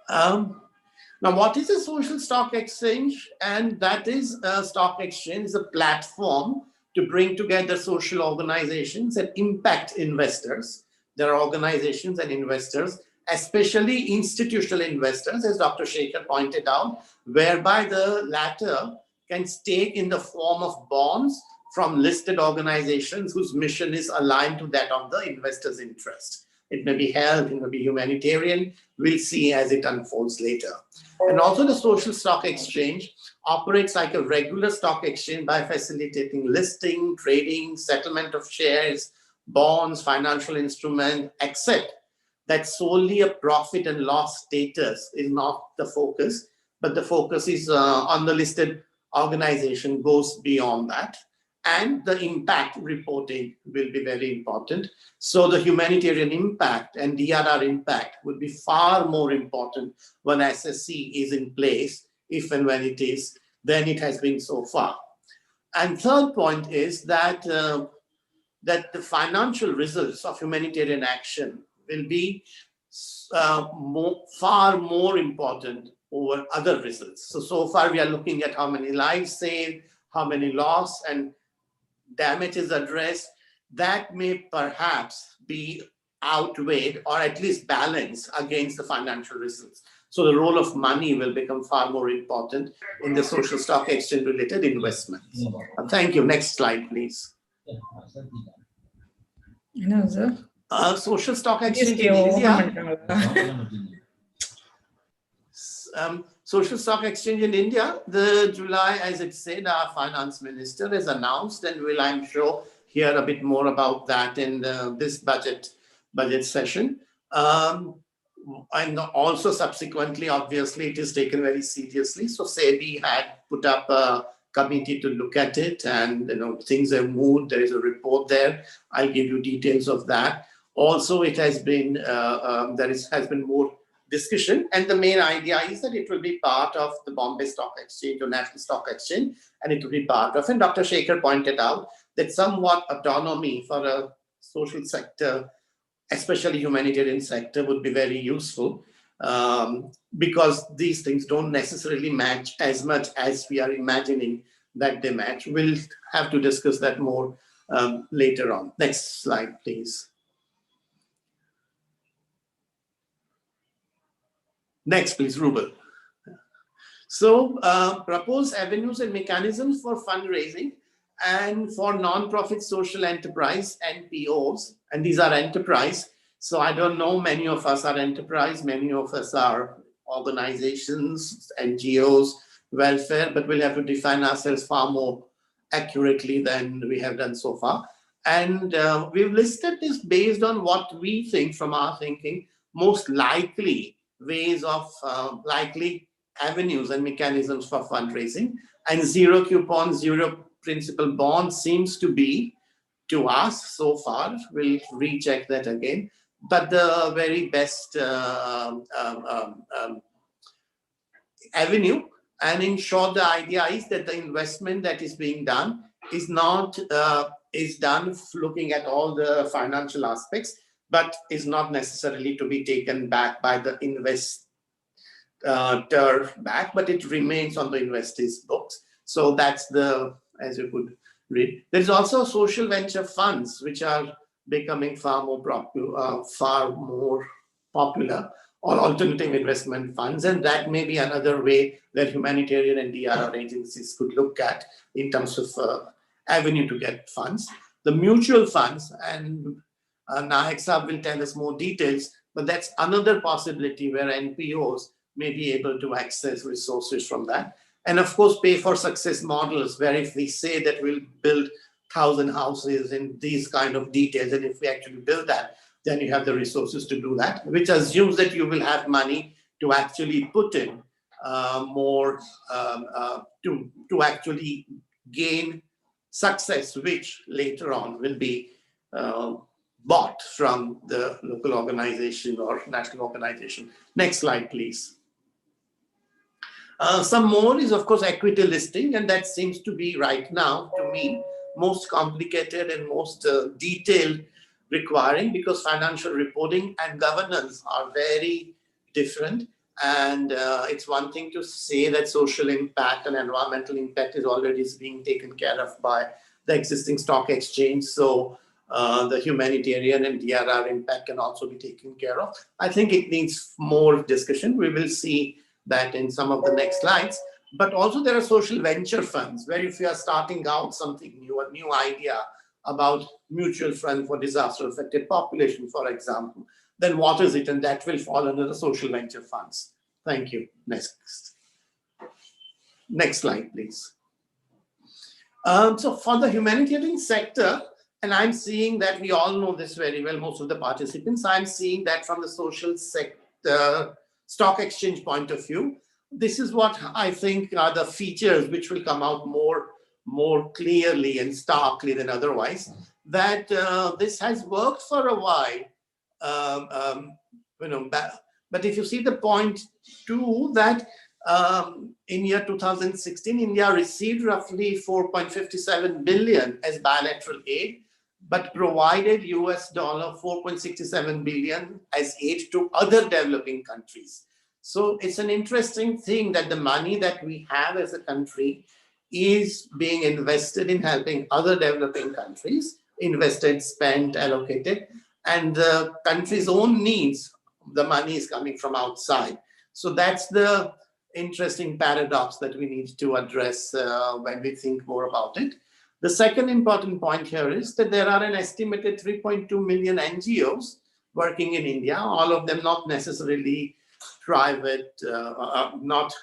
Speaker 5: Now, what is a social stock exchange? And that is a stock exchange, is a platform to bring together social organizations and impact investors. There are organizations and investors, especially institutional investors, as Dr. Shekhar pointed out, whereby the latter can stake in the form of bonds from listed organizations whose mission is aligned to that of the investor's interest. It may be health, it may be humanitarian. We'll see as it unfolds later. And also the social stock exchange operates like a regular stock exchange by facilitating listing, trading, settlement of shares, bonds, financial instruments, except that solely a profit and loss status is not the focus, but the focus is on the listed organization, goes beyond that. And the impact reporting will be very important. So the humanitarian impact and DRR impact would be far more important when SSC is in place, if and when it is, than it has been so far. And third point is that, that the financial results of humanitarian action will be far more important over other results. So far we are looking at how many lives saved, how many lost, and damages addressed. That may perhaps be outweighed or at least balanced against the financial results. So the role of money will become far more important in the social stock exchange related investments. Thank you. Next slide, please. Social stock exchange in India. Social stock exchange in India, the July, as it said, our finance minister has announced, and will, I'm sure, hear a bit more about that in this budget session. And also subsequently, obviously, it is taken very seriously. So SETTII had put up a committee to look at it, and things have moved. There is a report there. I'll give you details of that. Also, it has been has been more discussion, and the main idea is that it will be part of the Bombay Stock Exchange or National Stock Exchange, and it will be part of, and Dr. Shekhar pointed out that somewhat autonomy for a social sector, especially humanitarian sector, would be very useful, because these things don't necessarily match as much as we are imagining that they match. We'll have to discuss that more later on. Next slide, please. Next, please, Rubel. So, propose avenues and mechanisms for fundraising and for non-profit social enterprise, NPOs, and these are enterprise. So I don't know, many of us are enterprise, many of us are organizations, NGOs, welfare, but we'll have to define ourselves far more accurately than we have done so far. And we've listed this based on what we think, from our thinking, most likely ways of likely avenues and mechanisms for fundraising. And zero coupon, zero principal bond seems to be, to us so far, we'll recheck that again, but the very best avenue. And in short, the idea is that the investment that is being done is not is done looking at all the financial aspects, but is not necessarily to be taken back by the investor back, but it remains on the investor's books. So that's the, as you could read. There's also social venture funds, which are becoming far more popular, or alternative investment funds, and that may be another way that humanitarian and DRR agencies could look at in terms of avenue to get funds. The mutual funds, and Nahek Saab will tell us more details, but that's another possibility where NPOs may be able to access resources from that. And of course, pay for success models, where if we say that we'll build 1,000 houses in these kind of details, and if we actually build that, then you have the resources to do that, which assumes that you will have money to actually put in more, to actually gain success, which later on will be bought from the local organization or national organization. Next slide, please. Some more is, of course, equity listing, and that seems to be right now, to me, most complicated and most detailed requiring, because financial reporting and governance are very different. And it's one thing to say that social impact and environmental impact is already being taken care of by the existing stock exchange. So the humanitarian and DRR impact can also be taken care of. I think it needs more discussion. We will see that in some of the next slides. But also there are social venture funds, where if you are starting out something new, a new idea about mutual fund for disaster affected population, for example, then what is it? And that will fall under the social venture funds. Thank you. Next slide, please. So for the humanitarian sector, and I'm seeing that we all know this very well, most of the participants, I'm seeing that from the social sector stock exchange point of view, this is what I think are the features which will come out more clearly and starkly than otherwise, that this has worked for a while, but if you see the point too, that in year 2016, India received roughly 4.57 billion as bilateral aid, but provided US dollar 4.67 billion as aid to other developing countries. So it's an interesting thing that the money that we have as a country is being invested in helping other developing countries, invested, spent, allocated, and the country's own needs, the money is coming from outside. So that's the interesting paradox that we need to address when we think more about it. The second important point here is that there are an estimated 3.2 million NGOs working in India, all of them not necessarily private, not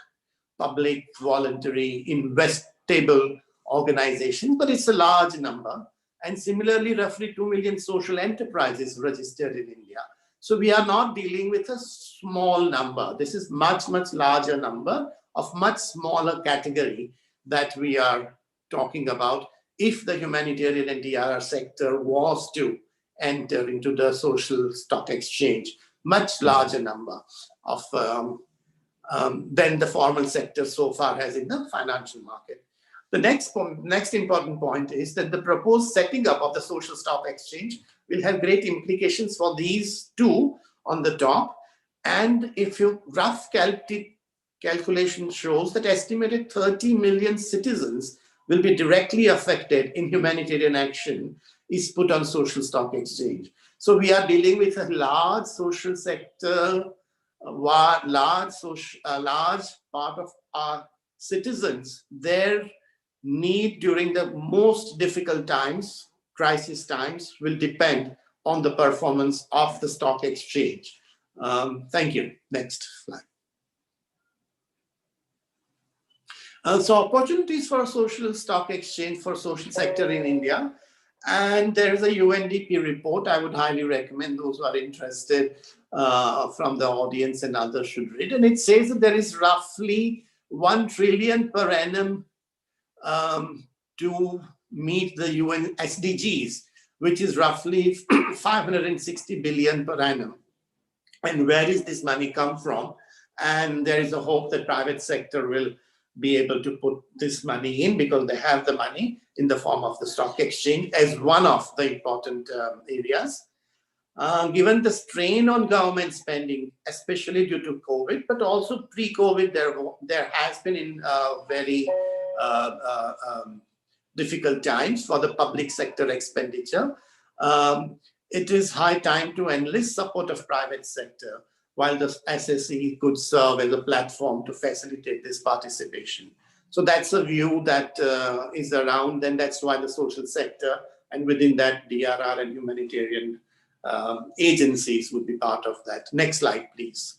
Speaker 5: public, voluntary, investable organizations, but it's a large number. And similarly, roughly 2 million social enterprises registered in India. So we are not dealing with a small number. This is much, much larger number of much smaller category that we are talking about if the humanitarian and DRR sector was to enter into the social stock exchange. Much larger number of than the formal sector so far has in the financial market. The next important point is that the proposed setting up of the social stock exchange will have great implications for these two on the top. And if your rough calculation shows that estimated 30 million citizens will be directly affected in humanitarian action is put on social stock exchange. So we are dealing with a large social sector, large part of our citizens, their need during the most difficult times, crisis times, will depend on the performance of the stock exchange. Thank you. Next slide. So opportunities for social stock exchange for social sector in India. And there is a UNDP report. I would highly recommend those who are interested from the audience and others should read. And it says that there is roughly 1 trillion per annum to meet the UN SDGs, which is roughly 560 billion per annum. And where does this money come from? And there is a hope that private sector will be able to put this money in because they have the money in the form of the stock exchange as one of the important areas. Given the strain on government spending, especially due to COVID, but also pre-COVID, there has been in very difficult times for the public sector expenditure. It is high time to enlist support of private sector, while the SSE could serve as a platform to facilitate this participation. So that's a view that is around, and that's why the social sector, and within that DRR and humanitarian agencies would be part of that. Next slide, please.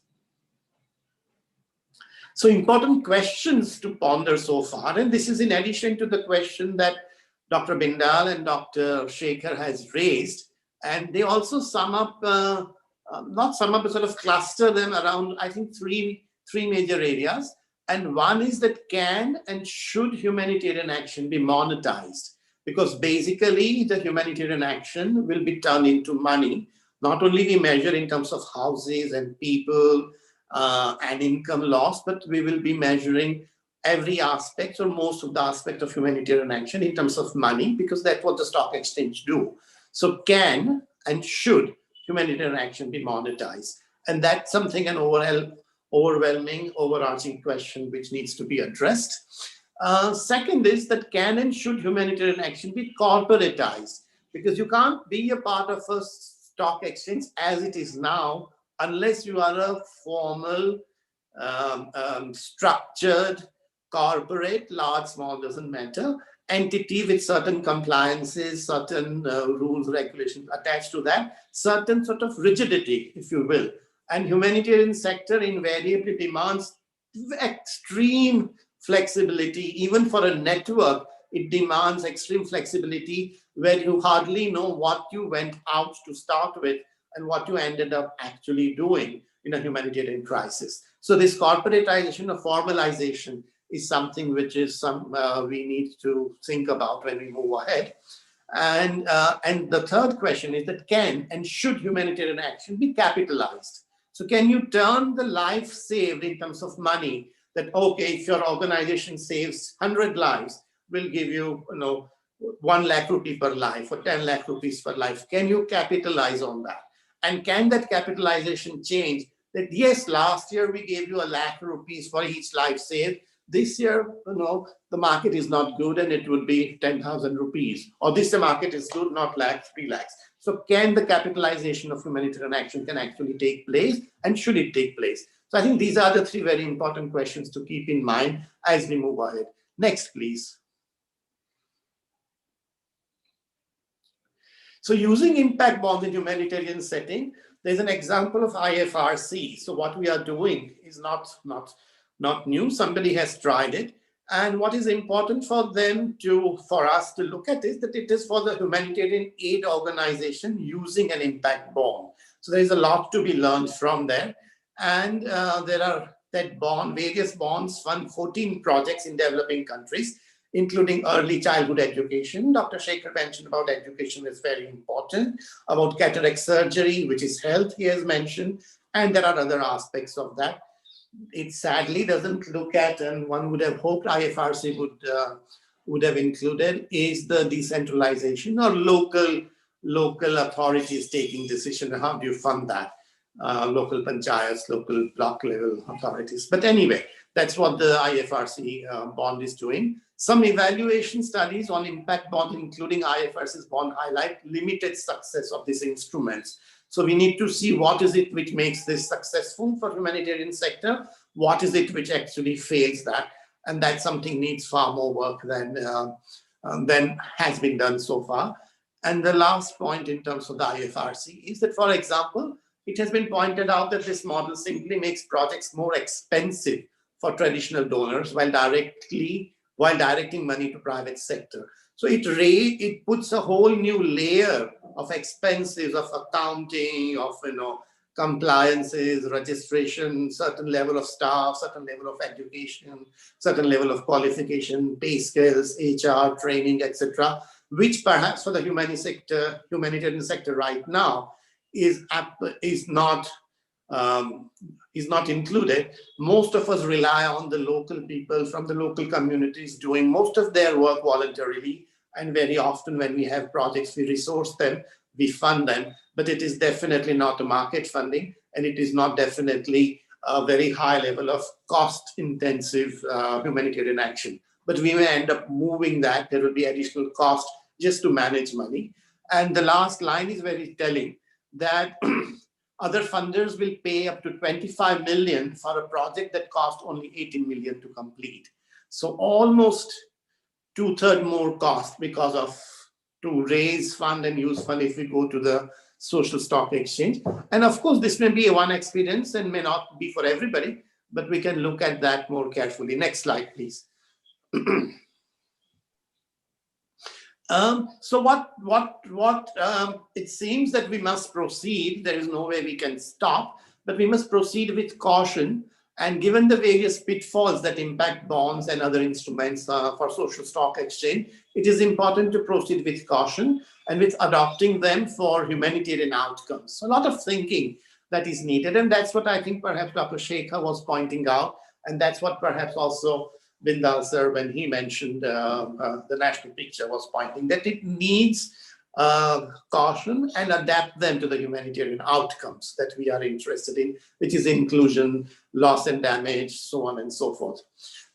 Speaker 5: So important questions to ponder so far, and this is in addition to the question that Dr. Bindal and Dr. Shekhar has raised, and they also sum up, not sum up, but sort of cluster them around, I think, three major areas. And one is that can and should humanitarian action be monetized? Because basically the humanitarian action will be turned into money. Not only we measure in terms of houses and people and income loss, but we will be measuring every aspect or most of the aspect of humanitarian action in terms of money, because that's what the stock exchange do. So can and should humanitarian action be monetized? And that's something, an overwhelming, overarching question which needs to be addressed. Second is that can and should humanitarian action be corporatized? Because you can't be a part of a stock exchange as it is now unless you are a formal, structured, corporate, large, small, doesn't matter, entity with certain compliances, certain rules, regulations attached to that, certain sort of rigidity, if you will. And humanitarian sector invariably demands extreme flexibility. Even for a network, it demands extreme flexibility where you hardly know what you went out to start with and what you ended up actually doing in a humanitarian crisis. So this corporatization or formalization is something which is we need to think about when we move ahead. And the third question is that can and should humanitarian action be capitalized? So can you turn the life saved in terms of money, that, okay, if your organization saves 100 lives, we'll give you, 1 lakh rupee per life or 10 lakh rupees per life. Can you capitalize on that? And can that capitalization change that, yes, last year we gave you 1 lakh rupees for each life saved. This year, the market is not good and it would be 10,000 rupees. Or this market is good, not lakhs, 3 lakhs. So can the capitalization of humanitarian action can actually take place, and should it take place? So I think these are the 3 very important questions to keep in mind as we move ahead. Next, please. So using impact bonds in humanitarian setting, there's an example of IFRC. So what we are doing is not new. Somebody has tried it. And what is important for us to look at is that it is for the humanitarian aid organization using an impact bond. So there is a lot to be learned from there. And there are various bonds fund 14 projects in developing countries, including early childhood education. Dr. Shekhar mentioned about education is very important, about cataract surgery, which is health, he has mentioned, and there are other aspects of that. It sadly doesn't look at, and one would have hoped IFRC would have included, is the decentralization or local authorities taking decision. How do you fund that? Local panchayats, local block level authorities. But anyway, that's what the IFRC bond is doing. Some evaluation studies on impact bond, including IFRC's bond, highlight limited success of these instruments. So we need to see what is it which makes this successful for humanitarian sector, what is it which actually fails that, and that something needs far more work than has been done so far. And the last point in terms of the IFRC is that, for example, it has been pointed out that this model simply makes projects more expensive for traditional donors while directing money to private sector. So it puts a whole new layer of expenses, of accounting, of compliances, registration, certain level of staff, certain level of education, certain level of qualification, pay scales, HR, training, etc., which perhaps for the humanitarian sector right now is not included. Most of us rely on the local people from the local communities doing most of their work voluntarily, and very often when we have projects, we resource them, we fund them, but it is definitely not a market funding, and it is not definitely a very high level of cost-intensive humanitarian action. But we may end up moving that. There will be additional cost just to manage money. And the last line is very telling, that other funders will pay up to 25 million for a project that cost only 18 million to complete. So almost 2/3 more cost because of to raise fund and use fund if we go to the social stock exchange. And of course, this may be one experience and may not be for everybody, but we can look at that more carefully. Next slide, please. So it seems that we must proceed. There is no way we can stop, but we must proceed with caution. And given the various pitfalls that impact bonds and other instruments for social stock exchange, it is important to proceed with caution and with adopting them for humanitarian outcomes. So a lot of thinking that is needed. And that's what I think perhaps Dr. Shekhar was pointing out. And that's what perhaps also Bindal sir, when he mentioned the national picture, was pointing that it needs caution and adapt them to the humanitarian outcomes that we are interested in, which is inclusion, loss and damage, so on and so forth.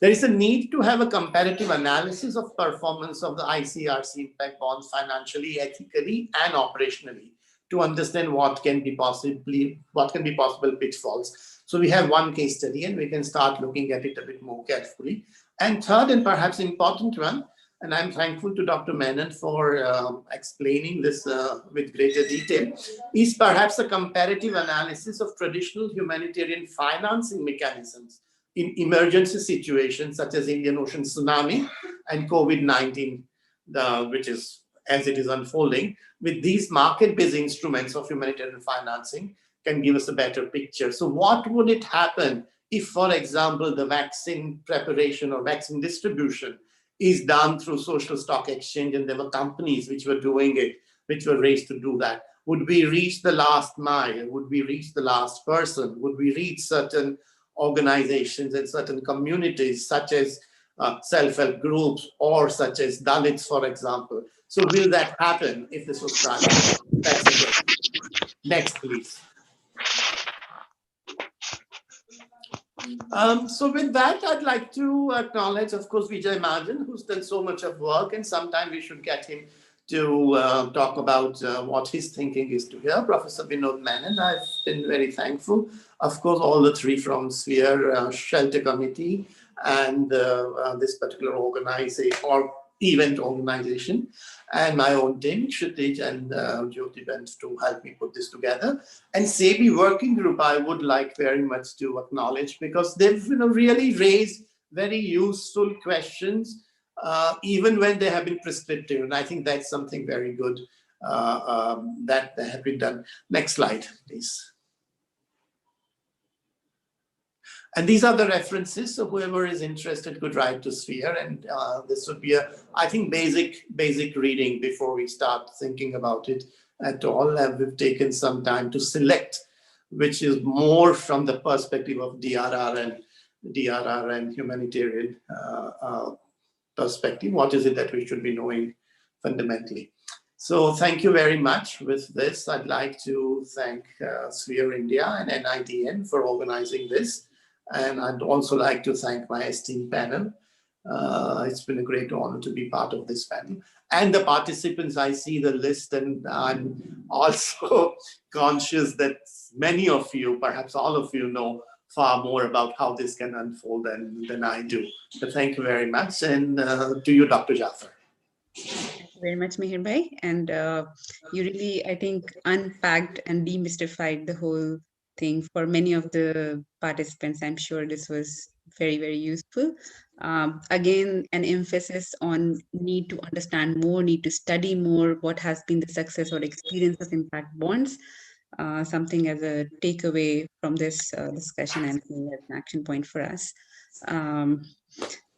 Speaker 5: There is a need to have a comparative analysis of performance of the ICRC impact bonds financially, ethically, and operationally to understand what can be possible pitfalls. So we have one case study and we can start looking at it a bit more carefully. And third, and perhaps important one, and I'm thankful to Dr. Menon for explaining this with greater detail, is perhaps a comparative analysis of traditional humanitarian financing mechanisms in emergency situations such as Indian Ocean tsunami and COVID-19, which is, as it is unfolding, with these market-based instruments of humanitarian financing can give us a better picture. So what would it happen if, for example, the vaccine preparation or vaccine distribution is done through social stock exchange and there were companies which were doing it, which were raised to do that? Would we reach the last mile? Would we reach the last person? Would we reach certain organizations and certain communities such as self-help groups or such as Dalits, for example? So will that happen if this was done? That's the question. Next, please. So with that, I'd like to acknowledge, of course, Vijay Madan, who's done so much of work, and sometime we should get him to talk about what his thinking is to here. Professor Vinod Menon, I've been very thankful. Of course, all the three from Sphere Shelter Committee and this particular organization or event organization, and my own team, Kshitij and Jyoti Bent, to help me put this together. And SEBI working group, I would like very much to acknowledge, because they've really raised very useful questions, even when they have been prescriptive. And I think that's something very good that they have been done. Next slide, please. And these are the references, so whoever is interested could write to Sphere, and this would be a, I think, basic reading before we start thinking about it at all. And we've taken some time to select, which is more from the perspective of DRR and humanitarian perspective. What is it that we should be knowing fundamentally? So thank you very much. With this, I'd like to thank Sphere India and NITN for organizing this. And I'd also like to thank my esteemed panel. It's been a great honor to be part of this panel. And the participants, I see the list, and I'm also conscious that many of you, perhaps all of you, know far more about how this can unfold than I do. So thank you very much. And to you, Dr. Jaffer.
Speaker 1: Thank you very much, Mihir Bhai. And you really, I think, unpacked and demystified the whole thing for many of the participants. I'm sure this was very, very useful. Again, an emphasis on need to understand more, need to study more, what has been the success or experience of impact bonds, something as a takeaway from this discussion and as an action point for us.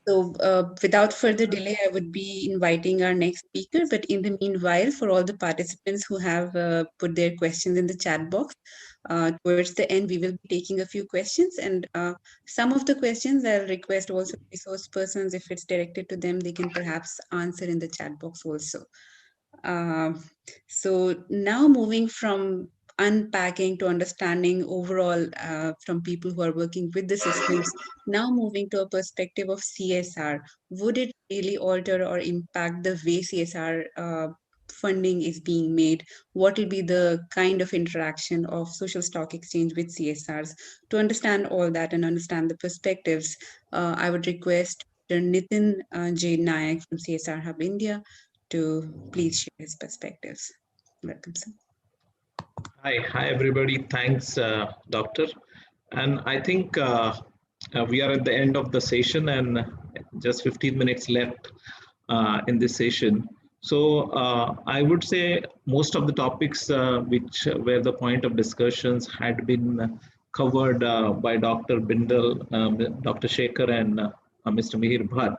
Speaker 1: So without further delay, I would be inviting our next speaker. But in the meanwhile, for all the participants who have put their questions in the chat box, towards the end, we will be taking a few questions. And some of the questions I'll request also resource persons, if it's directed to them, they can perhaps answer in the chat box also. So now moving from unpacking to understanding overall from people who are working with the systems, now moving to a perspective of CSR, would it really alter or impact the way CSR funding is being made? What will be the kind of interaction of social stock exchange with CSRs? To understand all that and understand the perspectives, I would request Dr. Nitin J. Nayak from CSR Hub India to please share his perspectives. Welcome, sir.
Speaker 6: Hi everybody. Thanks, Doctor. And I think We are at the end of the session and just 15 minutes left in this session. So I would say most of the topics which were the point of discussions had been covered by Dr. Bindal, Dr. Shekhar and Mr. Mihir Bhatt.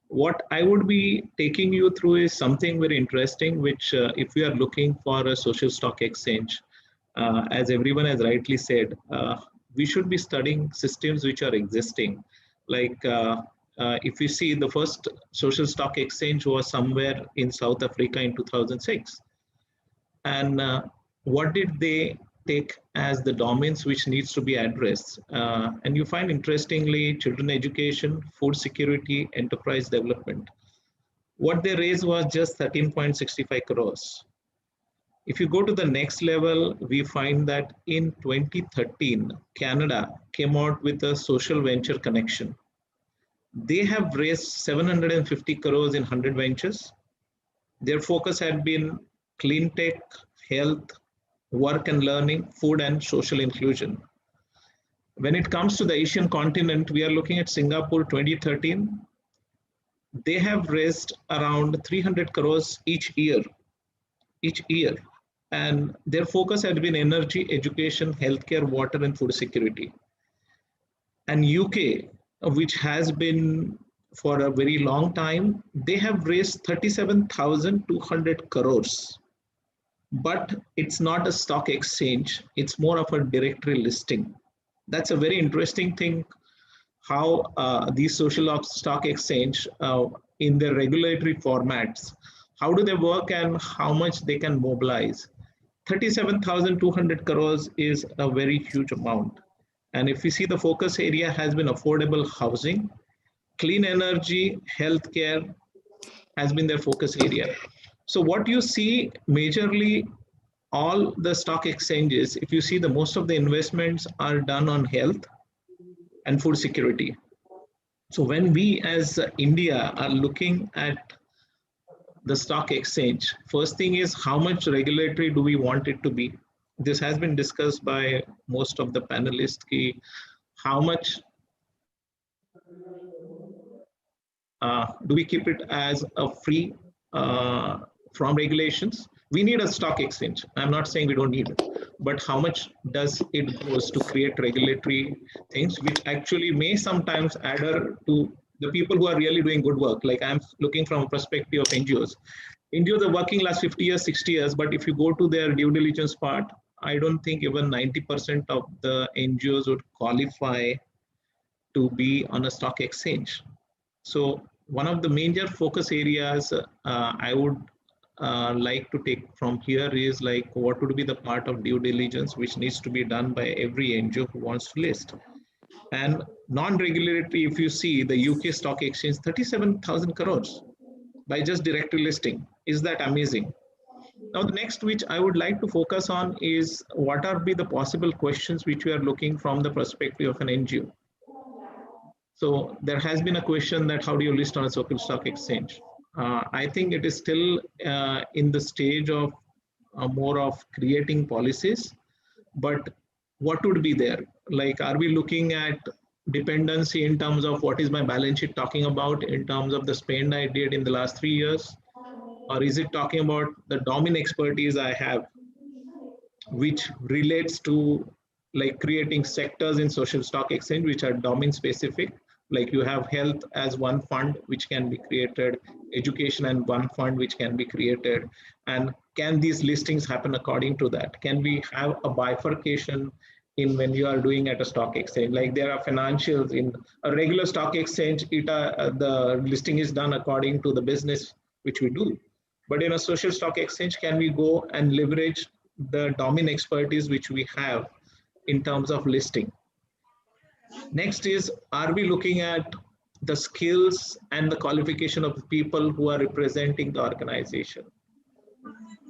Speaker 6: What I would be taking you through is something very interesting, which if we are looking for a social stock exchange, as everyone has rightly said, we should be studying systems which are existing. Like if you see, the first social stock exchange was somewhere in South Africa in 2006. And what did they take as the domains which needs to be addressed? And you find interestingly, children education, food security, enterprise development. What they raised was just 13.65 crores. If you go to the next level, we find that in 2013, Canada came out with a social venture connection. They have raised 750 crores in 100 ventures. Their focus had been clean tech, health, work and learning, food and social inclusion. When it comes to the Asian continent, we are looking at Singapore 2013. They have raised around 300 crores each year. And their focus had been energy, education, healthcare, water and food security. And UK, which has been for a very long time, they have raised 37,200 crores. But it's not a stock exchange, it's more of a directory listing. That's a very interesting thing, how these social stock exchange in their regulatory formats, how do they work and how much they can mobilize. 37,200 crores is a very huge amount. And if we see, the focus area has been affordable housing, clean energy, healthcare has been their focus area. So what you see majorly, all the stock exchanges, if you see, the most of the investments are done on health and food security. So when we as India are looking at the stock exchange, first thing is how much regulatory do we want it to be? This has been discussed by most of the panelists. How much do we keep it as a free from regulations? We need a stock exchange. I'm not saying we don't need it, but how much does it goes to create regulatory things, which actually may sometimes adder to the people who are really doing good work. Like I'm looking from a perspective of NGOs. NGOs are working last 50 years, 60 years, but if you go to their due diligence part, I don't think even 90% of the NGOs would qualify to be on a stock exchange. So one of the major focus areas I would like to take from here is like what would be the part of due diligence which needs to be done by every NGO who wants to list. And non-regulatory, if you see the UK stock exchange, 37,000 crores by just directory listing. Is that amazing? Now the next which I would like to focus on is what are be the possible questions which we are looking from the perspective of an NGO. So there has been a question that how do you list on a social stock exchange? I think it is still in the stage of more of creating policies, but what would be there? Like, are we looking at dependency in terms of what is my balance sheet talking about in terms of the spend I did in the last 3 years? Or is it talking about the domain expertise I have, which relates to like creating sectors in social stock exchange, which are domain specific? Like you have health as one fund which can be created, education and one fund which can be created. And can these listings happen according to that? Can we have a bifurcation in when you are doing at a stock exchange? Like there are financials in a regular stock exchange, the listing is done according to the business which we do. But in a social stock exchange, can we go and leverage the domain expertise which we have in terms of listing? Next is, are we looking at the skills and the qualification of the people who are representing the organization?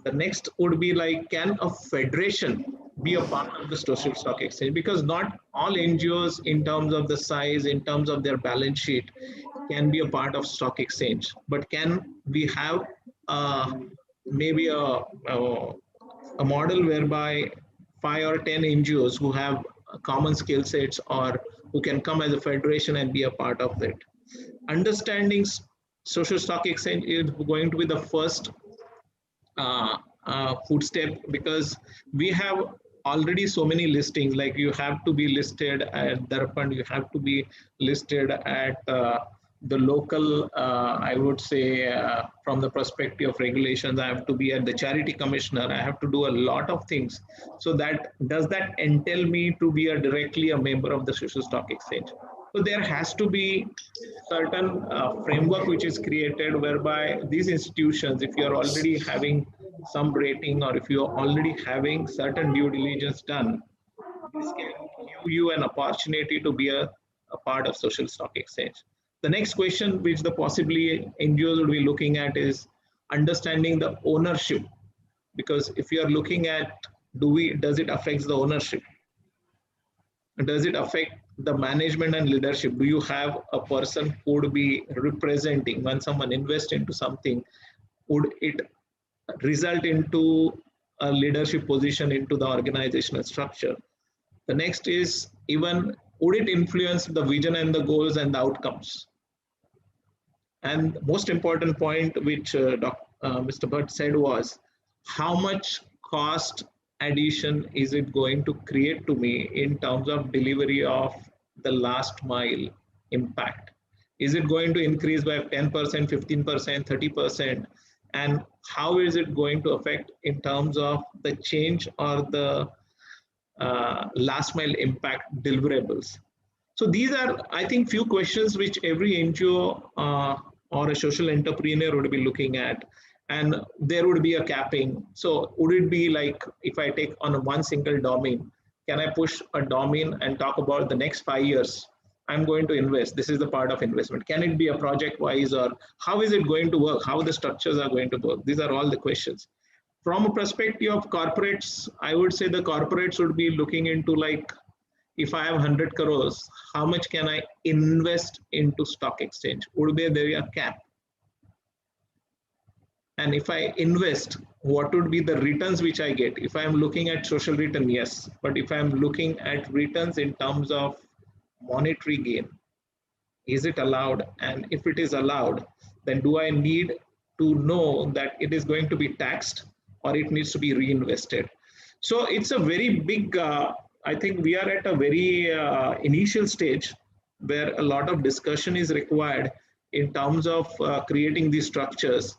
Speaker 6: The next would be like, can a federation be a part of the social stock exchange? Because not all NGOs in terms of the size, in terms of their balance sheet, can be a part of stock exchange. But can we have maybe a model whereby 5 or 10 NGOs who have common skill sets or who can come as a federation and be a part of it. Understanding social stock exchange is going to be the first footstep, because we have already so many listings, like you have to be listed at Darpan, you have to be listed at the local, I would say, from the perspective of regulations, I have to be at the charity commissioner, I have to do a lot of things. So that, does that entail me to be directly a member of the social stock exchange? So there has to be certain framework which is created whereby these institutions, if you are already having some rating or if you are already having certain due diligence done, this can give you an opportunity to be a part of social stock exchange. The next question which the possibly NGOs would be looking at is understanding the ownership, because if you are looking at does it affect the ownership? Does it affect the management and leadership? Do you have a person who would be representing when someone invests into something? Would it result into a leadership position into the organizational structure? The next is, even would it influence the vision and the goals and the outcomes? And most important point which Mr. Bhatt said was, how much cost addition is it going to create to me in terms of delivery of the last mile impact? Is it going to increase by 10%, 15%, 30%? And how is it going to affect in terms of the change or the last mile impact deliverables? So these are, I think, few questions which every NGO or a social entrepreneur would be looking at. And there would be a capping. So would it be like, if I take on one single domain, can I push a domain and talk about the next 5 years? I'm going to invest. This is the part of investment. Can it be a project wise, or how is it going to work? How the structures are going to work? These are all the questions. From a perspective of corporates, I would say the corporates would be looking into, like, if I have 100 crores, how much can I invest into stock exchange? Would there be a cap? And if I invest, what would be the returns which I get? If I'm looking at social return, yes. But if I'm looking at returns in terms of monetary gain, is it allowed? And if it is allowed, then do I need to know that it is going to be taxed or it needs to be reinvested? So it's a very big, I think we are at a very initial stage where a lot of discussion is required in terms of creating these structures.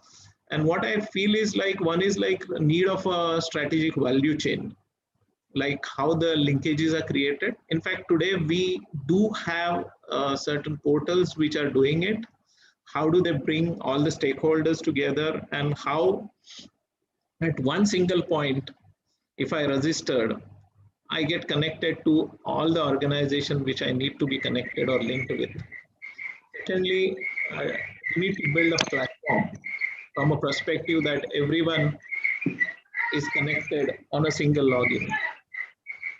Speaker 6: And what I feel is, like, one is like need of a strategic value chain, like how the linkages are created. In fact, today we do have certain portals which are doing it. How do they bring all the stakeholders together, and how at one single point, if I registered, I get connected to all the organizations which I need to be connected or linked with. Secondly, we need to build a platform from a perspective that everyone is connected on a single login.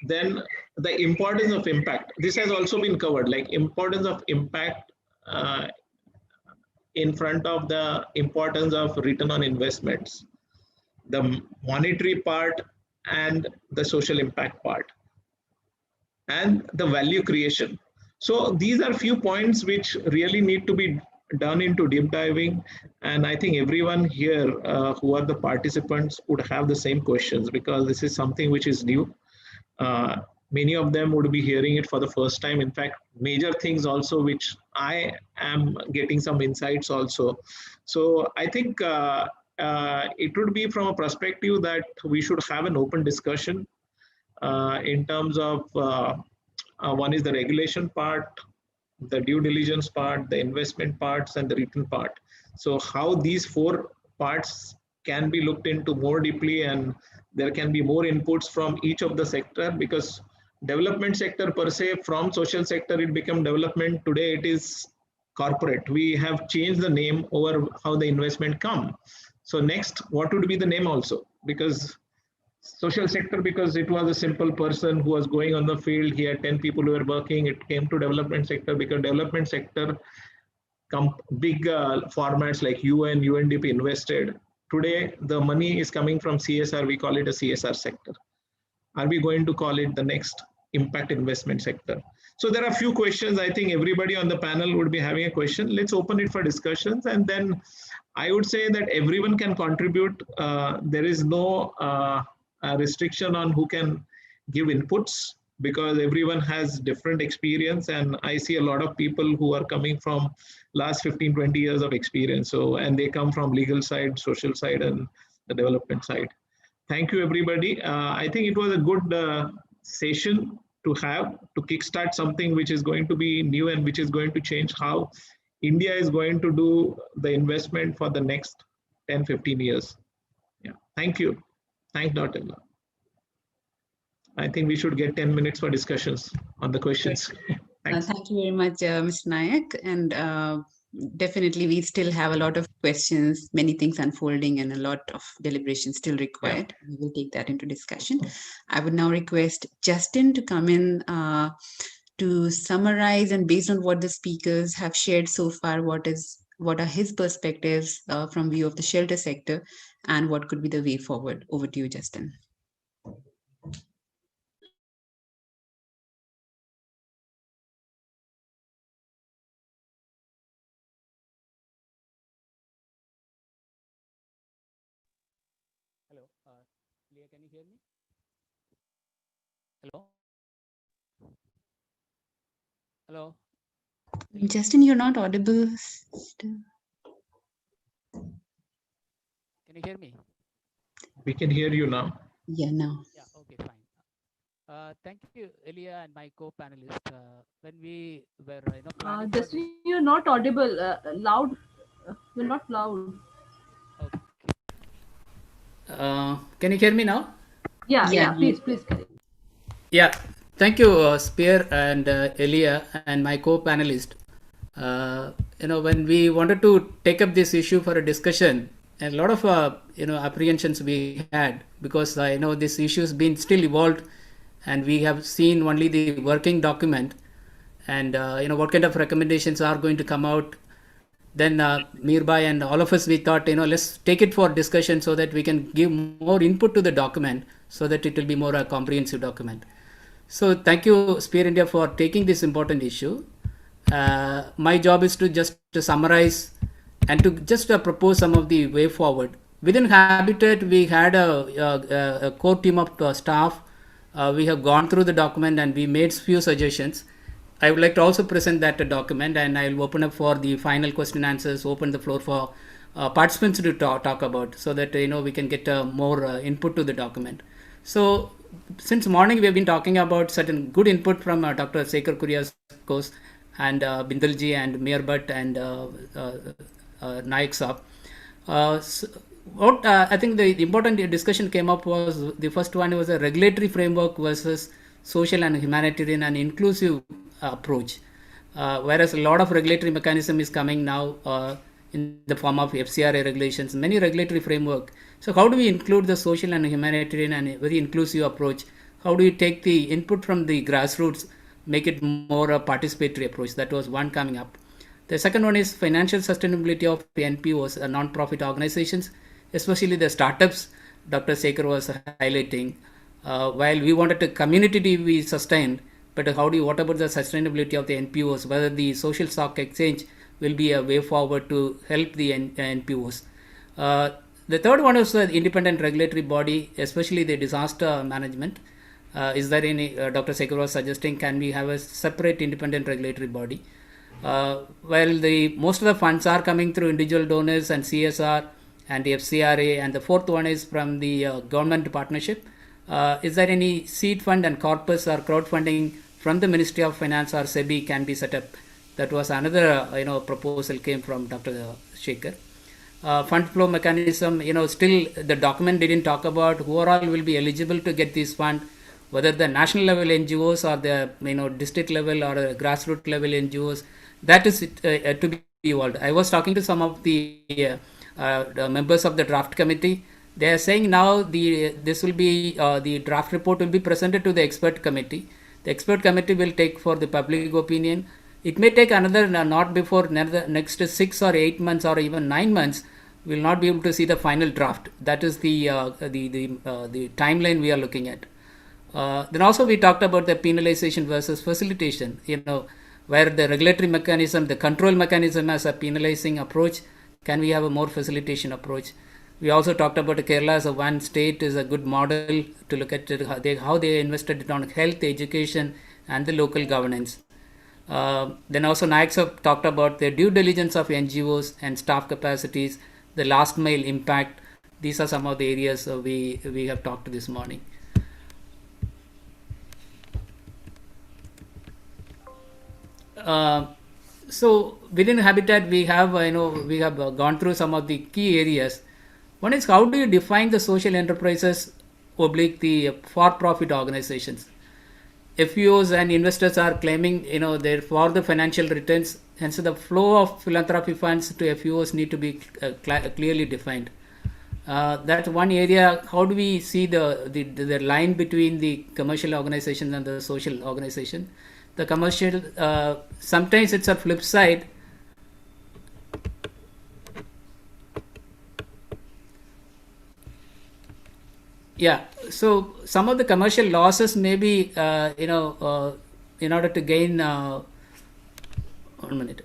Speaker 6: Then the importance of impact. This has also been covered, like importance of impact in front of the importance of return on investments, the monetary part and the social impact part, and the value creation. So these are few points which really need to be done into deep diving. And I think everyone here who are the participants would have the same questions, because this is something which is new. Many of them would be hearing it for the first time. In fact, major things also which I am getting some insights also. So I think it would be from a perspective that we should have an open discussion in terms of one is the regulation part, the due diligence part, the investment parts, and the return part. So how these four parts can be looked into more deeply, and there can be more inputs from each of the sector, because development sector per se, from social sector it became development. Today it is corporate. We have changed the name over how the investment come. So next, what would be the name also? Because social sector, because it was a simple person who was going on the field, he had 10 people who were working. It came to development sector because development sector big formats like UN, UNDP invested. Today the money is coming from CSR. We call it a CSR sector. Are we going to call it the next impact investment sector. So there are a few questions. I think everybody on the panel would be having a question. Let's open it for discussions, and then I would say that everyone can contribute. There is no restriction on who can give inputs, because everyone has different experience, and I see a lot of people who are coming from last 15-20 years of experience. So, and they come from legal side, social side, and the development side. Thank you, everybody. I think it was a good session to have, to kickstart something which is going to be new and which is going to change how India is going to do the investment for the next 10-15 years. Yeah. Thank you. Thank Dr. I think we should get 10 minutes for discussions on the questions.
Speaker 1: Thank you very much, Mr. Nayak. And definitely, we still have a lot of questions, many things unfolding, and a lot of deliberation still required. Yeah. We will take that into discussion. I would now request Justin to come in to summarize, and based on what the speakers have shared so far, what are his perspectives from view of the shelter sector, and what could be the way forward. Over to you, Justin.
Speaker 7: Hello, Leah, can you hear me? Hello? Hello?
Speaker 1: Justin, you're not audible still.
Speaker 7: Can you hear me?
Speaker 6: We can hear you now.
Speaker 1: Yeah, now.
Speaker 7: Yeah, okay, fine. Thank you, Elia, and my co-panelist. When we were, planning for
Speaker 3: Justin, you're not audible. Loud. You're not loud.
Speaker 7: Okay. Can you hear me now?
Speaker 3: Yeah. Please carry.
Speaker 7: Yeah. Thank you, Spear and Elia and my co-panelist. When we wanted to take up this issue for a discussion, a lot of apprehensions we had, because this issue has been still evolved, and we have seen only the working document, and what kind of recommendations are going to come out. Then Mirbai and all of us, we thought, let's take it for discussion so that we can give more input to the document, so that it will be more a comprehensive document. So thank you, Spear India, for taking this important issue. My job is to just summarize and to just propose some of the way forward. Within Habitat, we had a core team of staff. We have gone through the document and we made few suggestions. I would like to also present that document, and I will open up for the final question answers, open the floor for participants to talk about, so that we can get more input to the document. So since morning we have been talking about certain good input from Dr. Sekhar Kuria's course, and Bindalji and Mir Bhatt and Nayak Saab. What I think the important discussion came up was, the first one was a regulatory framework versus social and humanitarian and inclusive approach. Whereas a lot of regulatory mechanism is coming now in the form of FCRA regulations, many regulatory framework. So how do we include the social and humanitarian and very inclusive approach? How do we take the input from the grassroots, make it more a participatory approach? That was one coming up. The second one is financial sustainability of NPOs, non-profit organizations, especially the startups Dr. Sekhar was highlighting. While we wanted a community to be sustained, but what about the sustainability of the NPOs, whether the social stock exchange will be a way forward to help the NPOs. The third one is the independent regulatory body, especially the disaster management. Is there any, Dr. Sekhar was suggesting, can we have a separate independent regulatory body? Well, most of the funds are coming through individual donors and CSR and the FCRA, and the fourth one is from the government partnership. Is there any seed fund and corpus or crowdfunding from the Ministry of Finance or SEBI can be set up? That was another proposal came from Dr. Sekhar. Fund flow mechanism, still the document didn't talk about who all will be eligible to get this fund, whether the national level NGOs or the district level or grassroots level NGOs. That is to be evolved. I was talking to some of the members of the draft committee. They are saying now this will be the draft report will be presented to the expert committee. The expert committee will take for the public opinion. It may take another not before next 6 or 8 months or even 9 months. We will not be able to see the final draft. That is the timeline we are looking at. Then also we talked about the penalization versus facilitation, where the regulatory mechanism, the control mechanism has a penalizing approach. Can we have a more facilitation approach? We also talked about Kerala as a one state is a good model to look at it, how they invested it on health, education, and the local governance. Then also Nayak have talked about the due diligence of NGOs and staff capacities, the last mile impact. These are some of the areas we have talked this morning. So within Habitat, we have gone through some of the key areas. One is, how do you define the social enterprises oblique the for-profit organizations? FPOs and investors are claiming they're for the financial returns, hence the flow of philanthropy funds to FPOs need to be clearly defined. That's one area. How do we see the line between the commercial organization and the social organization? The commercial, sometimes it's a flip side. Yeah, so some of the commercial losses may be, in order to gain, 1 minute.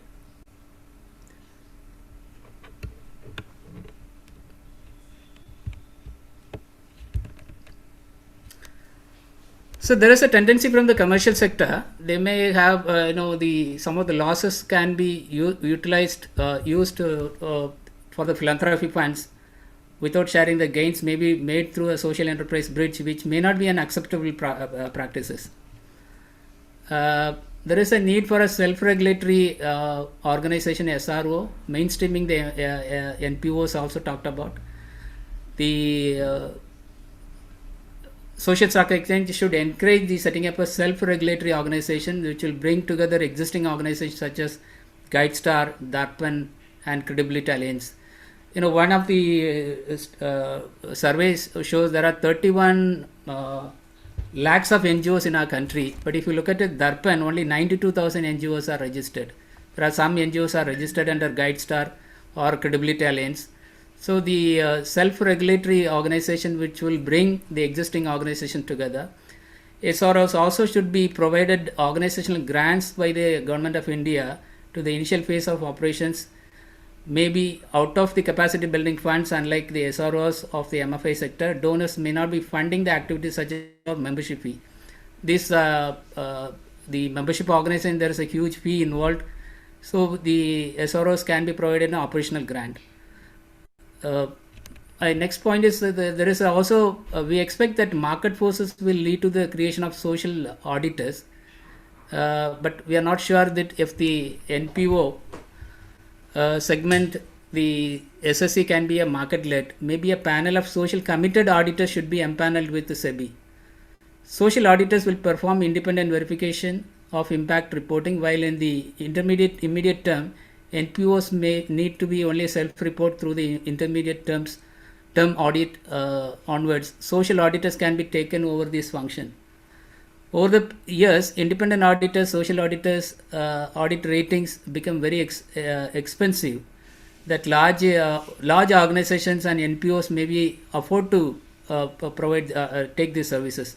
Speaker 7: So there is a tendency from the commercial sector. They may have, some of the losses can be utilized, used for the philanthropy funds, without sharing the gains, may be made through a social enterprise bridge, which may not be an acceptable practices. There is a need for a self-regulatory organization, SRO, mainstreaming the NPOs also talked about. The Social Stock Exchange should encourage the setting up a self-regulatory organization which will bring together existing organizations such as GuideStar, Darpan, and Credibility Alliance. One of the surveys shows there are 31 lakhs of NGOs in our country, but if you look at it, Darpan, only 92,000 NGOs are registered. There are some NGOs are registered under GuideStar or Credibility Alliance. So the self-regulatory organization which will bring the existing organization together. SROs also should be provided organizational grants by the Government of India to the initial phase of operations, maybe out of the capacity building funds. Unlike the SROs of the MFI sector, donors may not be funding the activities such as membership fee. This the membership organization, there is a huge fee involved, so the SROs can be provided an operational grant. Next point is that there is also we expect that market forces will lead to the creation of social auditors, but we are not sure that if the NPO segment, the SSC can be a market-led. Maybe a panel of social committed auditors should be empaneled with the SEBI. Social auditors will perform independent verification of impact reporting, while in the immediate term, NPOs may need to be only self-report through the intermediate term audit onwards. Social auditors can be taken over this function. Over the years, independent auditors, social auditors, audit ratings become very expensive. That large organizations and NPOs may be afford to provide take these services.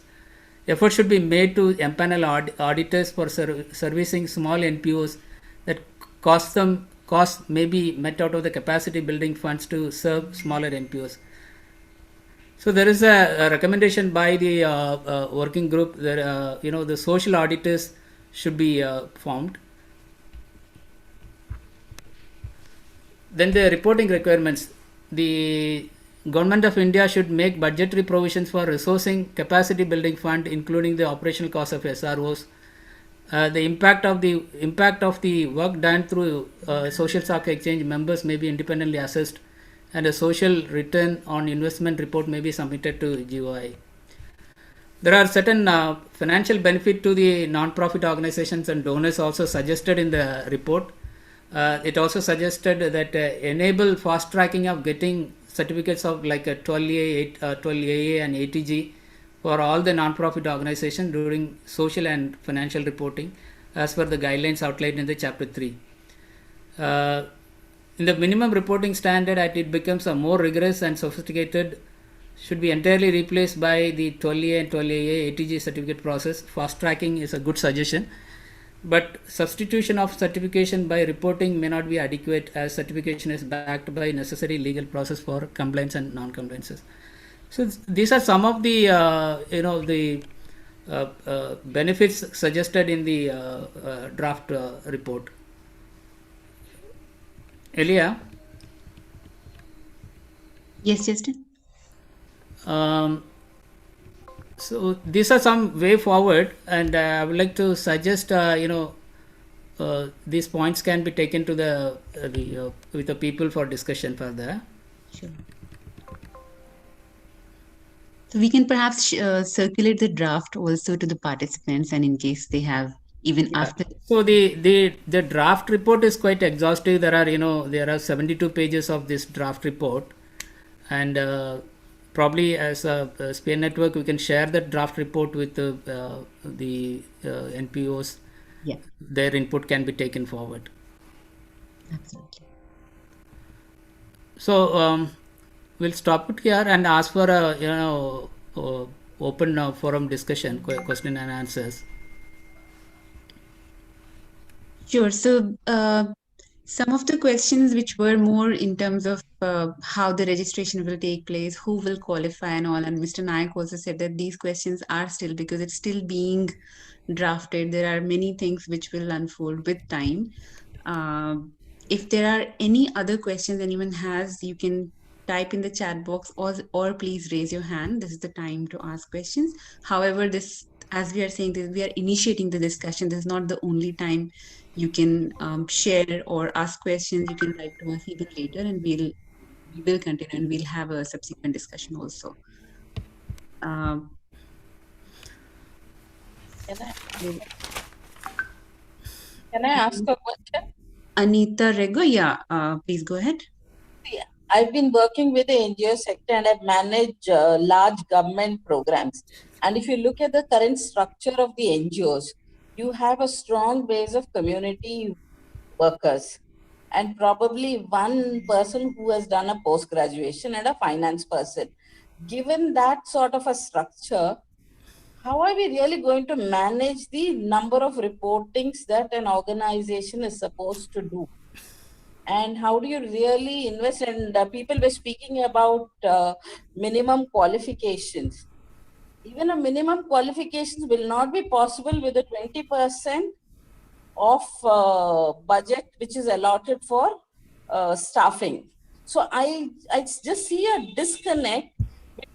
Speaker 7: Effort should be made to empanel auditors for servicing small NPOs that cost may be met out of the capacity building funds to serve smaller NPOs. So there is a recommendation by the working group that the social auditors should be formed. Then the reporting requirements. The Government of India should make budgetary provisions for resourcing capacity building fund, including the operational cost of SROs. The impact of the work done through Social Stock Exchange members may be independently assessed, and a social return on investment report may be submitted to GOI. There are certain financial benefit to the non-profit organizations and donors also suggested in the report. It also suggested that enable fast tracking of getting certificates of like a 12AA and ATG for all the non-profit organizations during social and financial reporting as per the guidelines outlined in the chapter 3. In the minimum reporting standard, it becomes a more rigorous and sophisticated, should be entirely replaced by the 12A and 12AA ATG certificate process. Fast tracking is a good suggestion, but substitution of certification by reporting may not be adequate, as certification is backed by necessary legal process for compliance and non-compliances. So these are some of the benefits suggested in the draft report. Elia?
Speaker 1: Yes, Justin.
Speaker 7: So these are some way forward, and I would like to suggest these points can be taken to the with the people for discussion further.
Speaker 1: Sure. So we can perhaps circulate the draft also to the participants, and in case they have even after.
Speaker 7: So the draft report is quite exhaustive. There are 72 pages of this draft report, and probably as a Spear Network we can share the draft report with the NPOs.
Speaker 1: Yeah.
Speaker 7: Their input can be taken forward.
Speaker 1: Absolutely.
Speaker 7: So we'll stop it here and ask for a open forum discussion, question and answers.
Speaker 1: Sure. So some of the questions which were more in terms of how the registration will take place, who will qualify and all, and Mr. Nayak also said that these questions are still, because it's still being drafted, there are many things which will unfold with time. If there are any other questions anyone has, you can type in the chat box, or please raise your hand. This is the time to ask questions. However, this, as we are saying, this, we are initiating the discussion. This is not the only time you can share or ask questions. You can write to us even later, and we will continue, and we'll have a subsequent discussion also.
Speaker 8: Can I ask a question?
Speaker 1: Anita Rego, yeah, please go ahead.
Speaker 8: Yeah, I've been working with the NGO sector, and I've managed large government programs. And if you look at the current structure of the NGOs, you have a strong base of community workers, and probably one person who has done a post-graduation and a finance person. Given that sort of a structure, how are we really going to manage the number of reportings that an organization is supposed to do? And how do you really invest? And people were speaking about minimum qualifications. Even a minimum qualifications will not be possible with the 20% of budget which is allotted for staffing. So I just see a disconnect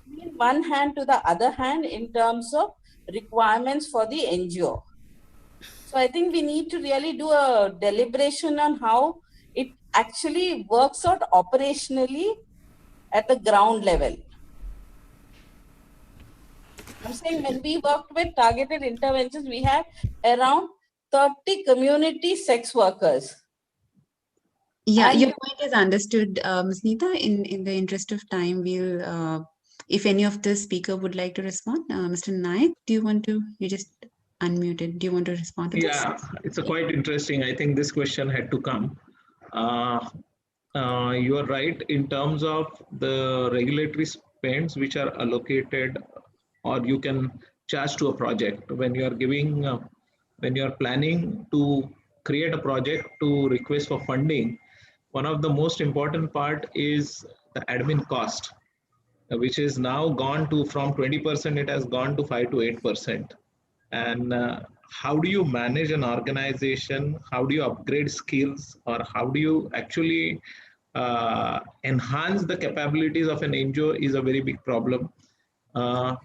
Speaker 8: between one hand to the other hand in terms of requirements for the NGO. So I think we need to really do a deliberation on how it actually works out operationally at the ground level. I'm saying when we worked with targeted interventions, we had around 30 community sex workers.
Speaker 1: Yeah, your point is understood, Ms. Neeta. In the interest of time, we'll, if any of the speaker would like to respond, Mr. Nayak, do you want to, you just unmuted, do you want to respond to this?
Speaker 6: Yeah, it's quite interesting. I think this question had to come. You are right in terms of the regulatory spends which are allocated, or you can charge to a project when you are giving, when you are planning to create a project to request for funding. One of the most important part is the admin cost, which is now gone to, from 20%, it has gone to 5 to 8%. And how do you manage an organization? How do you upgrade skills, or how do you actually enhance the capabilities of an NGO is a very big problem.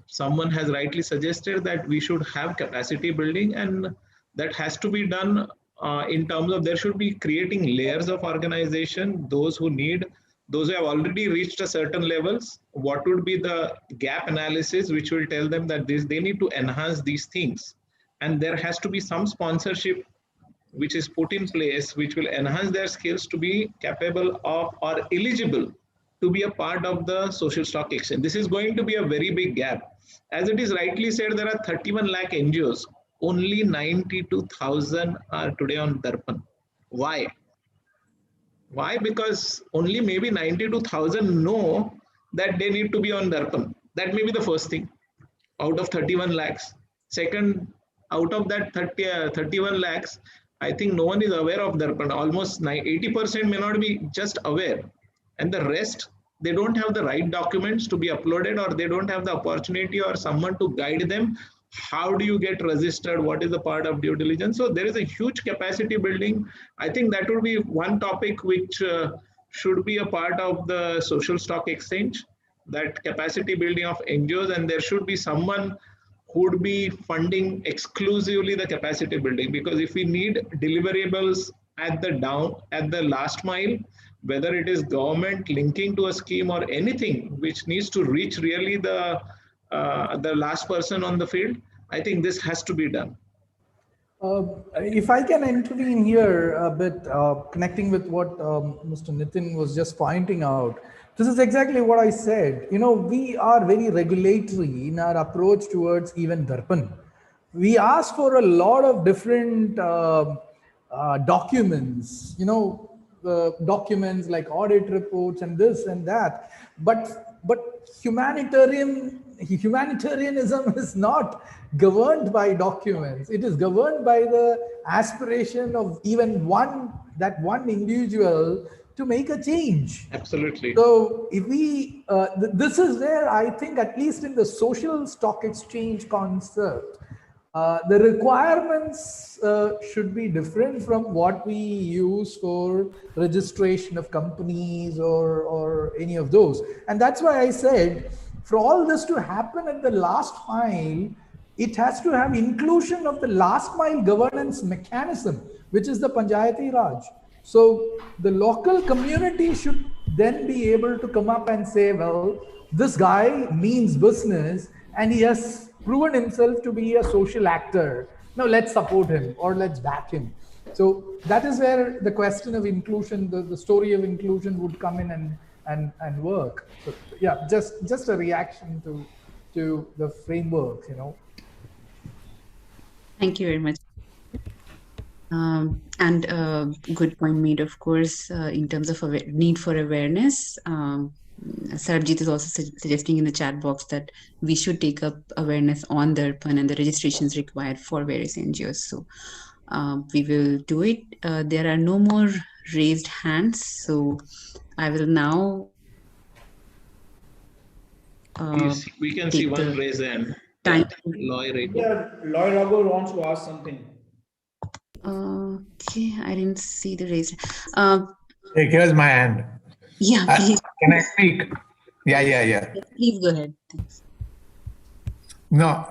Speaker 6: Someone has rightly suggested that we should have capacity building, and that has to be done in terms of there should be creating layers of organization, those who need, those who have already reached a certain levels, what would be the gap analysis which will tell them that they need to enhance these things. And there has to be some sponsorship which is put in place which will enhance their skills to be capable of or eligible to be a part of the social stock exchange. This is going to be a very big gap. As it is rightly said, there are 31 lakh NGOs. Only 92,000 are today on Darpan. Why? Why? Because only maybe 92,000 know that they need to be on Darpan. That may be the first thing out of 31 lakhs. Second, out of that 31 lakhs, I think no one is aware of Darpan. Almost 80% may not be just aware. And the rest, they don't have the right documents to be uploaded, or they don't have the opportunity or someone to guide them. How do you get registered? What is the part of due diligence? So there is a huge capacity building. I think that would be one topic which should be a part of the social stock exchange, that capacity building of NGOs, and there should be someone who would be funding exclusively the capacity building, because if we need deliverables at the last mile, whether it is government linking to a scheme or anything which needs to reach really the last person on the field, I think this has to be done.
Speaker 4: If I can intervene here a bit, connecting with what Mr. Nitin was just pointing out, this is exactly what I said. You know, we are very regulatory in our approach towards even Darpan. We ask for a lot of different documents, you know, documents like audit reports and this and that, but humanitarianism is not governed by documents. It is governed by the aspiration of even one individual to make a change.
Speaker 6: Absolutely.
Speaker 4: So if we, this is where I think, at least in the social stock exchange concept, the requirements should be different from what we use for registration of companies or any of those. And that's why I said, for all this to happen at the last mile, it has to have inclusion of the last mile governance mechanism, which is the Panchayati Raj. So the local community should then be able to come up and say, well, this guy means business and he has proven himself to be a social actor. Now let's support him or let's back him. So that is where the question of inclusion, the story of inclusion would come in and work. So yeah, just a reaction to the framework, you know.
Speaker 1: Thank you very much. And good point made, of course, in terms of need for awareness. Sarabjit is also suggesting in the chat box that we should take up awareness on Darpan and the registrations required for various NGOs. So we will do it. There are no more raised hands. So I will now.
Speaker 6: We can see one raised hand. Loy Rego.
Speaker 9: Yeah, Loy Rego wants to ask something.
Speaker 1: Okay, I didn't see the raised.
Speaker 10: Hey, here's my hand.
Speaker 1: Yeah, please.
Speaker 10: Can I speak? Yeah.
Speaker 1: Please go ahead. Thanks.
Speaker 10: No,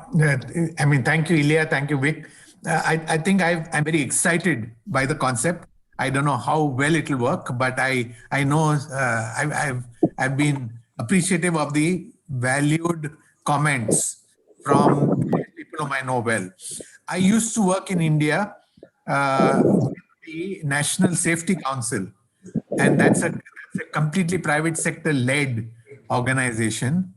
Speaker 10: I mean, thank you, Ilya. Thank you, Vic. I think I'm very excited by the concept. I don't know how well it will work, but I know I've been appreciative of the valued comments from people whom I know well. I used to work in India with the National Safety Council, and that's a completely private sector led organization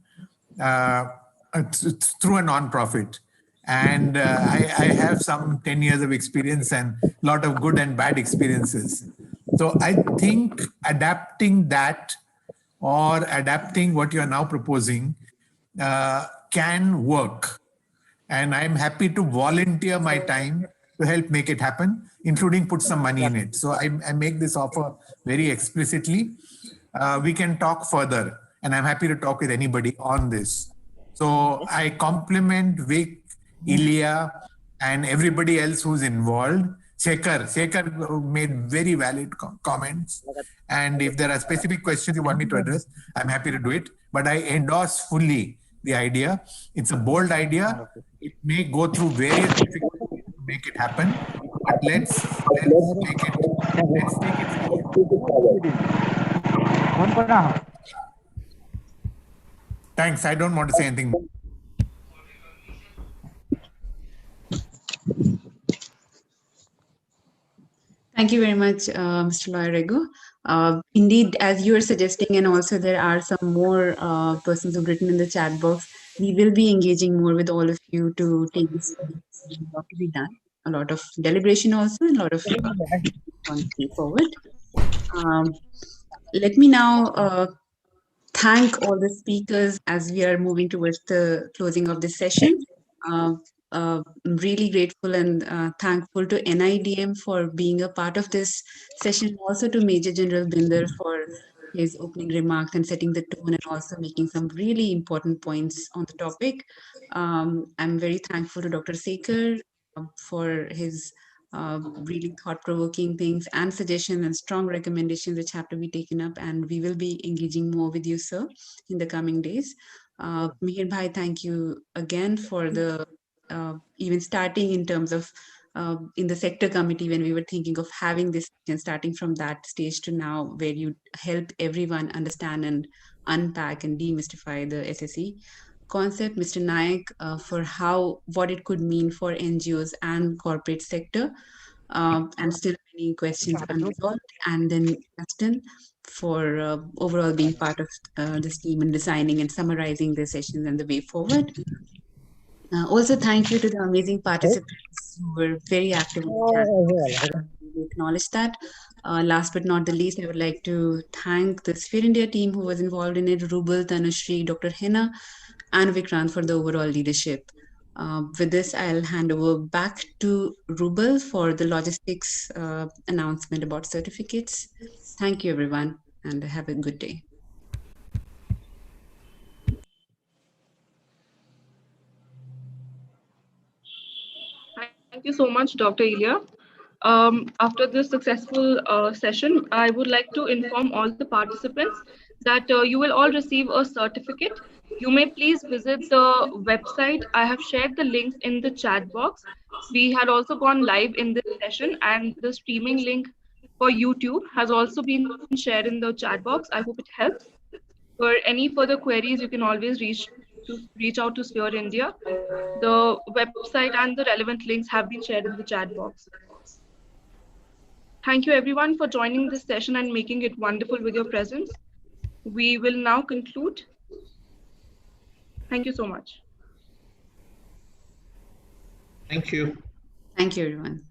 Speaker 10: through a non-profit. And I have some 10 years of experience and a lot of good and bad experiences. So I think adapting that or adapting what you are now proposing can work. And I'm happy to volunteer my time to help make it happen, including put some money in it. So I make this offer very explicitly. We can talk further, and I'm happy to talk with anybody on this. So I compliment Vic, Ilya, and everybody else who's involved. Shekhar made very valid comments. And if there are specific questions you want me to address, I'm happy to do it. But I endorse fully the idea. It's a bold idea. It may go through various difficulties to make it happen. But let's take it forward. Thanks. I don't want to say anything more.
Speaker 1: Thank you very much, Mr. Loy Rego. Indeed, as you are suggesting, and also there are some more persons who've written in the chat box, we will be engaging more with all of you to take this what to be done. A lot of deliberation also, and a lot of on the way forward. Let me now thank all the speakers as we are moving towards the closing of this session. I'm really grateful and thankful to NIDM for being a part of this session, also to Major General Binder for his opening remarks and setting the tone and also making some really important points on the topic. I'm very thankful to Dr. Sekar for his really thought-provoking things and suggestions and strong recommendations which have to be taken up, and we will be engaging more with you, sir, in the coming days. Mihir Bhai, thank you again for the even starting in terms of in the sector committee when we were thinking of having this and starting from that stage to now where you help everyone understand and unpack and demystify the SSE concept. Mr. Nayak, for what it could mean for NGOs and corporate sector, and still many questions unresolved. And then Justin for overall being part of this team and designing and summarizing the sessions and the way forward. Also, thank you to the amazing participants who were very active in the chat. We acknowledge that. Last but not the least, I would like to thank the Sphere India team who was involved in it, Rubal, Tanushree, Dr. Hina, and Vikrant for the overall leadership. With this, I'll hand over back to Rubal for the logistics announcement about certificates. Thank you, everyone, and have a good day.
Speaker 11: Thank you so much, Dr. Ilya. After this successful session, I would like to inform all the participants that you will all receive a certificate. You may please visit the website. I have shared the links in the chat box. We had also gone live in this session, and the streaming link for YouTube has also been shared in the chat box. I hope it helps. For any further queries, you can always reach out to Sphere India. The website and the relevant links have been shared in the chat box. Thank you everyone for joining this session and making it wonderful with your presence. We will now conclude. Thank you so much.
Speaker 6: Thank you.
Speaker 1: Thank you, everyone.